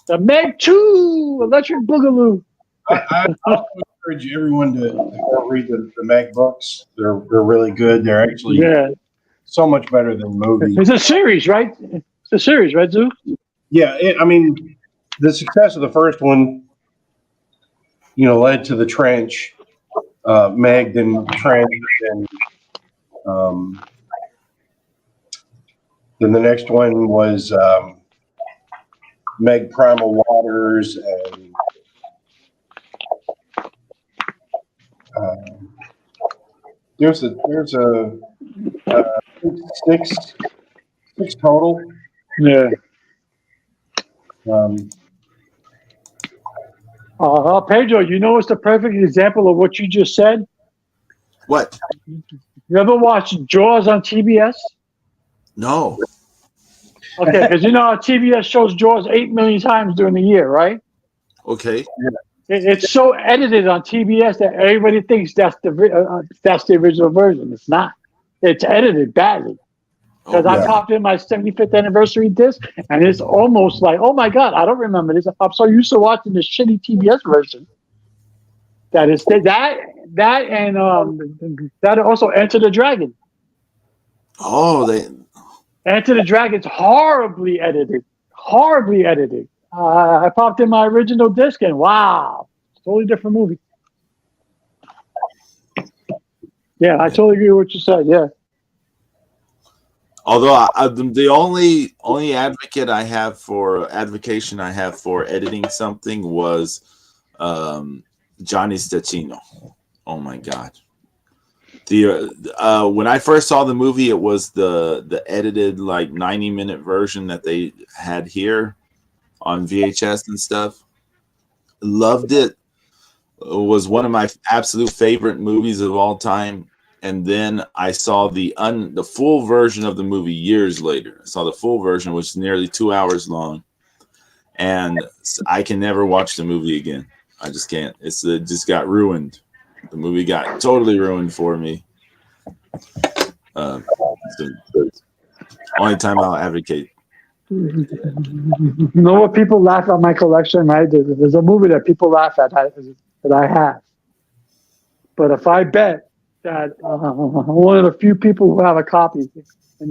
The Meg 2 Electric Boogaloo. I encourage everyone to go read the Meg books. They're really good. They're actually so much better than movies. It's a series, right? It's a series, right, Zoo? Yeah, I mean, the success of the first one, you know, led to the Trench, Meg, then Trench, and then the next one was Meg Primal Waters, and there's a six total. Yeah. Pedro, you know what's the perfect example of what you just said? What? You ever watch Jaws on TBS? No. Okay, because you know how TBS shows Jaws 8 million times during the year, right? Okay. It's so edited on TBS that everybody thinks that's the original version. It's not. It's edited badly. Because I popped in my 75th anniversary disc, and it's almost like, oh my God, I don't remember this. I'm so used to watching the shitty TBS version. That is that and that also Enter the Dragon. Oh, Enter the Dragon's horribly edited. Horribly edited. I popped in my original disc, and wow, totally different movie. Yeah, I totally agree with what you said. Yeah. Although the only advocation I have for editing something was Johnny Stecchino. Oh my God! When I first saw the movie, it was the edited like 90-minute version that they had here on VHS and stuff. Loved it. It was one of my absolute favorite movies of all time. And then I saw the full version of the movie years later. I saw the full version, which is nearly 2 hours long, and I can never watch the movie again. I just can't. It just got ruined. The movie got totally ruined for me. The only time I'll advocate. You know what people laugh at my collection, right? There's a movie that people laugh at that I have. But if I bet that one of the few people who have a copy in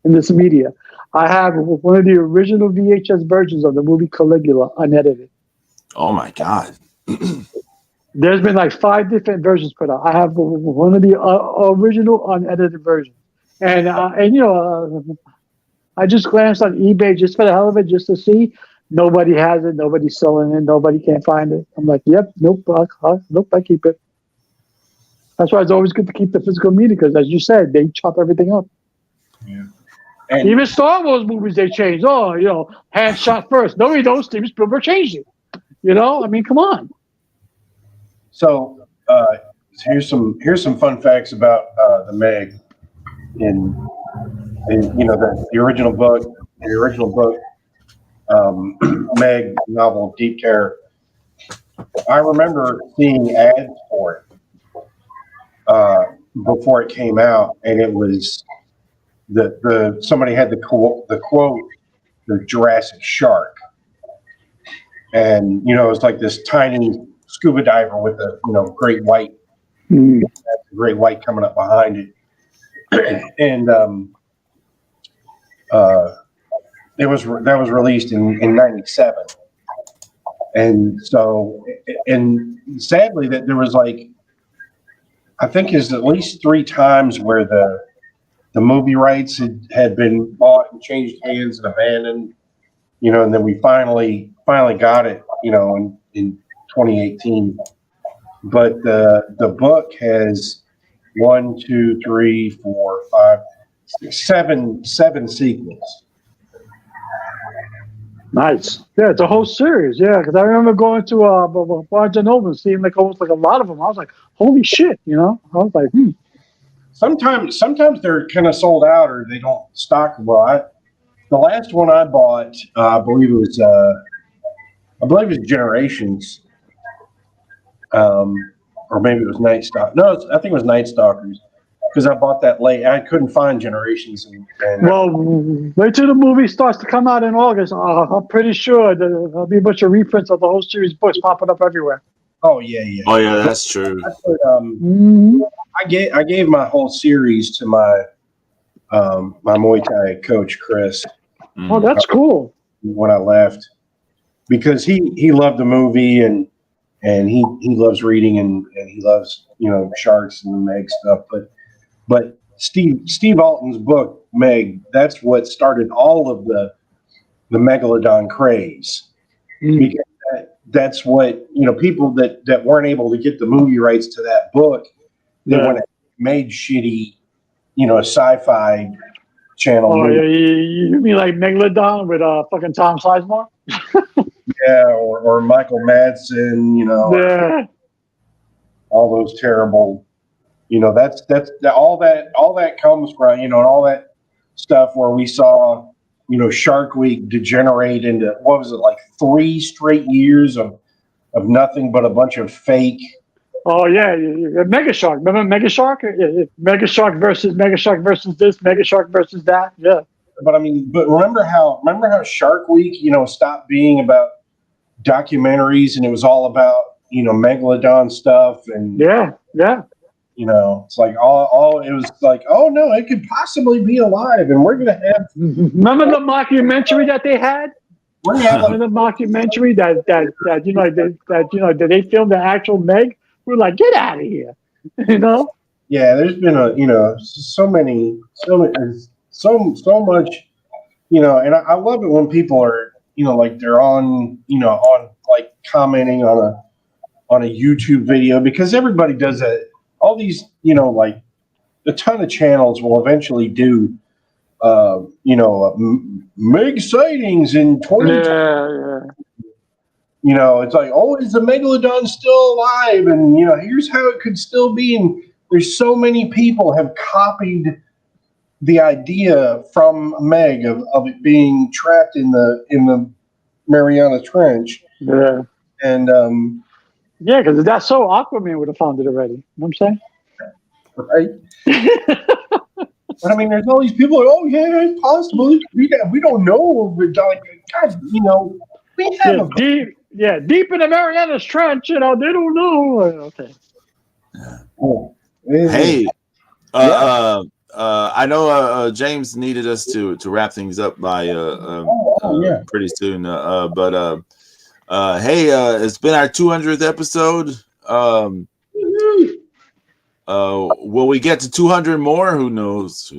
this media, I have one of the original VHS versions of the movie Caligula, unedited. Oh my God! There's been like 5 different versions put out. I have one of the original unedited versions, and you know, I just glanced on eBay just for the hell of it, just to see. Nobody has it. Nobody's selling it. Nobody can find it. I'm like, yep, nope, I keep it. That's why it's always good to keep the physical media, because, as you said, they chop everything up. Yeah. And even Star Wars movies, they change. Oh, you know, hand shot first. No, you don't. Steven Spielberg changed it. You know, I mean, come on. So here's some fun facts about the Meg. In you know the original book. Meg novel Deep Terror. I remember seeing ads for it before it came out, and it was the somebody had the quote the Jurassic shark, and you know it's like this tiny scuba diver with a great white great white coming up behind it, and that was released in '97, and so and sadly that there was like I think is at least 3 times where the movie rights had been bought and changed hands and abandoned, and then we finally got it, in 2018. But the book has 1, 2, 3, 4, 5, 6, 7 sequels. Nice. Yeah, it's a whole series. Yeah, because I remember going to Barnes and Noble and seeing like almost like a lot of them. I was like, holy shit, I was like, Sometimes they're kind of sold out or they don't stock well. The last one I bought, I believe it was Generations, or maybe it was Night Stalkers. No, I think it was Night Stalkers because I bought that late. I couldn't find Generations. Well, wait till the movie starts to come out in August. I'm pretty sure there'll be a bunch of reprints of the whole series books popping up everywhere. Oh yeah. Oh yeah, that's true. I put, I gave my whole series to my my Muay Thai coach Chris. Oh, that's cool. When I left, because he loved the movie and he loves reading and he loves sharks and the Meg stuff. But Steve Alton's book Meg, that's what started all of the Megalodon craze. Because that's what people that weren't able to get the movie rights to that book, they went and made shitty sci-fi channel. Oh, you mean like Megalodon with fucking Tom Sizemore? Yeah, or Michael Madsen, Yeah. all those terrible, that's all that comes from, and all that stuff where we saw, Shark Week degenerate into, what was it, like 3 straight years of nothing but a bunch of fake. Oh yeah, Mega Shark. Remember Mega Shark? Mega Shark versus this, Mega Shark versus that. Yeah. But remember how Shark Week, stopped being about documentaries and it was all about, Megalodon stuff and yeah. It's like all it was like, oh no, it could possibly be alive and we're gonna have. Remember the mockumentary that they had? We're gonna have the mockumentary that they filmed the actual Meg. We're like, get out of here, Yeah, there's been so much, and I love it when people are, like they're on, on like commenting on a YouTube video, because everybody does that. All these, like a ton of channels will eventually do, Meg sightings in 2020. Yeah. It's like, oh, is the Megalodon still alive? And, here's how it could still be. And there's so many people have copied the idea from Meg of it being trapped in the Mariana Trench. Yeah. And, yeah, because that's so Aquaman would have found it already. You know what I'm saying? Right. But there's all these people like, oh yeah, it's possible. We don't know. Like, God, we have deep in the Marianas Trench, they don't know. Okay. Oh, Hey, I know James needed us to wrap things up by pretty soon. But hey, it's been our 200th episode. Will we get to 200 more? Who knows?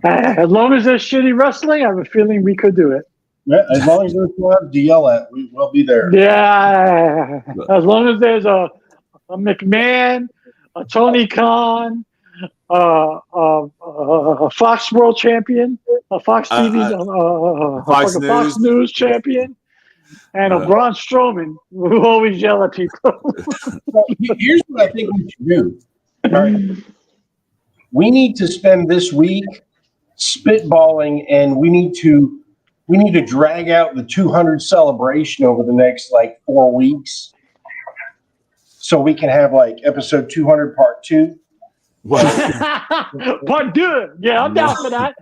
As long as there's shitty wrestling, I have a feeling we could do it. Yeah, as long as there's one DL at, we will be there. Yeah, as long as there's a McMahon, a Tony Khan, a Fox World Champion, a Fox TV, Fox Fox News champion, and a Braun Strowman who always yell at people. Here's what I think we should do. All right. We need to spend this week spitballing, and we need to drag out the 200 celebration over the next 4 weeks, so we can have episode 200 part 2. What? Part 2. Yeah, I'm down for that.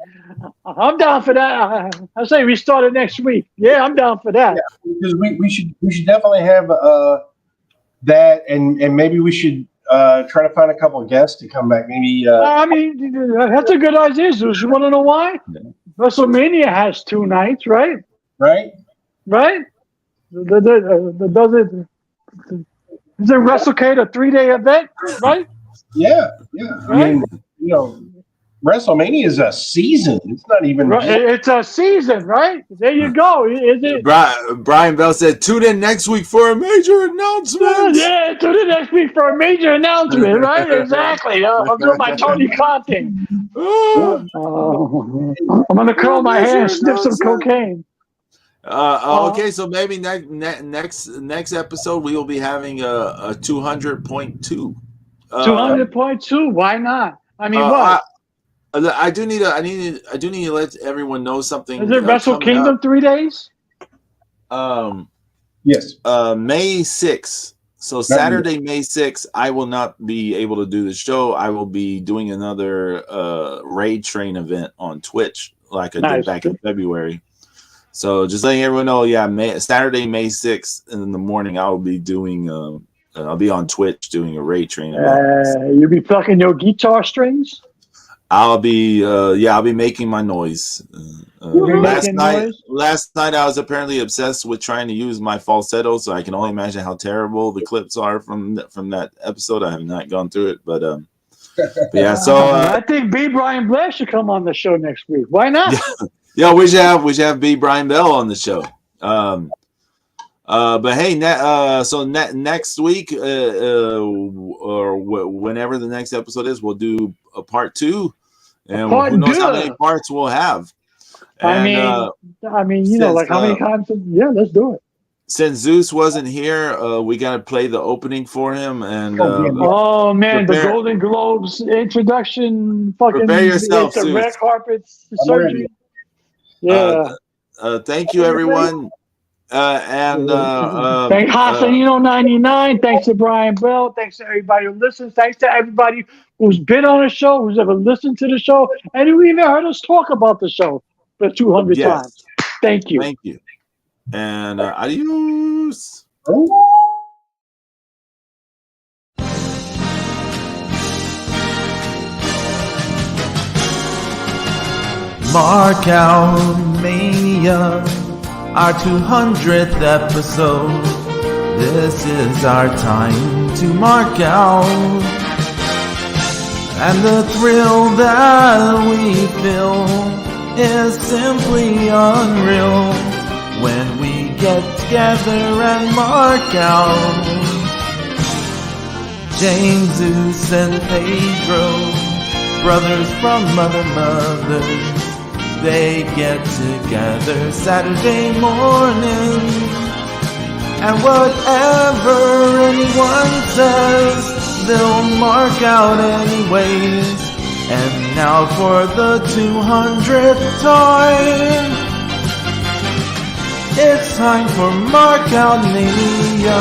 I say we start it next week. Yeah, I'm down for that. Yeah, because we should definitely have that, and maybe we should Try to find a couple of guests to come back. Maybe. I mean, that's a good idea, Zeus. You want to know why? WrestleMania has 2 nights, right? Right. Right? Does it? Isn't WrestleCade a 3-day event, right? Yeah. Yeah. I mean, WrestleMania is a season. It's not even. Right. It's a season, right? There you go. Is it? Brian Bell said, "Tune in next week for a major announcement." Yeah, tune in next week for a major announcement, right? Exactly. I'm doing my Tony Khan thing. I'm gonna curl my hair and sniff some cocaine. Okay, so maybe next episode we will be having a 200.2. 200.2. Why not? I mean, what? I do need to let everyone know something. Is it Wrestle Kingdom 3 days? Yes. May 6th. So Saturday, May 6th, I will not be able to do the show. I will be doing another Raid Train event on Twitch, like I did back in February. So just letting everyone know, Saturday, May 6th in the morning, I will be doing. I'll be on Twitch doing a Raid Train event. You'll be plucking your guitar strings. I'll be making my noise. Last night I was apparently obsessed with trying to use my falsetto, so I can only imagine how terrible the clips are from that episode. I have not gone through it, but yeah. So I think B. Brian Blair should come on the show next week. Why not? Yeah, we should have B. Brian Bell on the show. But hey, next week or whenever the next episode is, we'll do a part 2. And who knows how many parts we'll have. And, I mean, like how many times? Yeah, let's do it. Since Zeus wasn't here, we got to play the opening for him. And oh man, the Golden Globes introduction. Fucking prepare yourself, the Zeus. red carpet surgery. Yeah. Thank you, everyone. Thanks Hassanino 99. Thanks to Brian Bell. Thanks to everybody who listens. Thanks to everybody who's been on the show, who's ever listened to the show, and who even heard us talk about the show for 200 times. Thank you. Thank you. And adios. Mark out Mania, our 200th episode. This is our time to mark out. And the thrill that we feel is simply unreal when we get together and mark out. James, Zeus, and Pedro, brothers from other mothers, they get together Saturday morning, and whatever anyone says, they'll mark out anyways. And now for the 200th time, it's time for Mark Out Mania.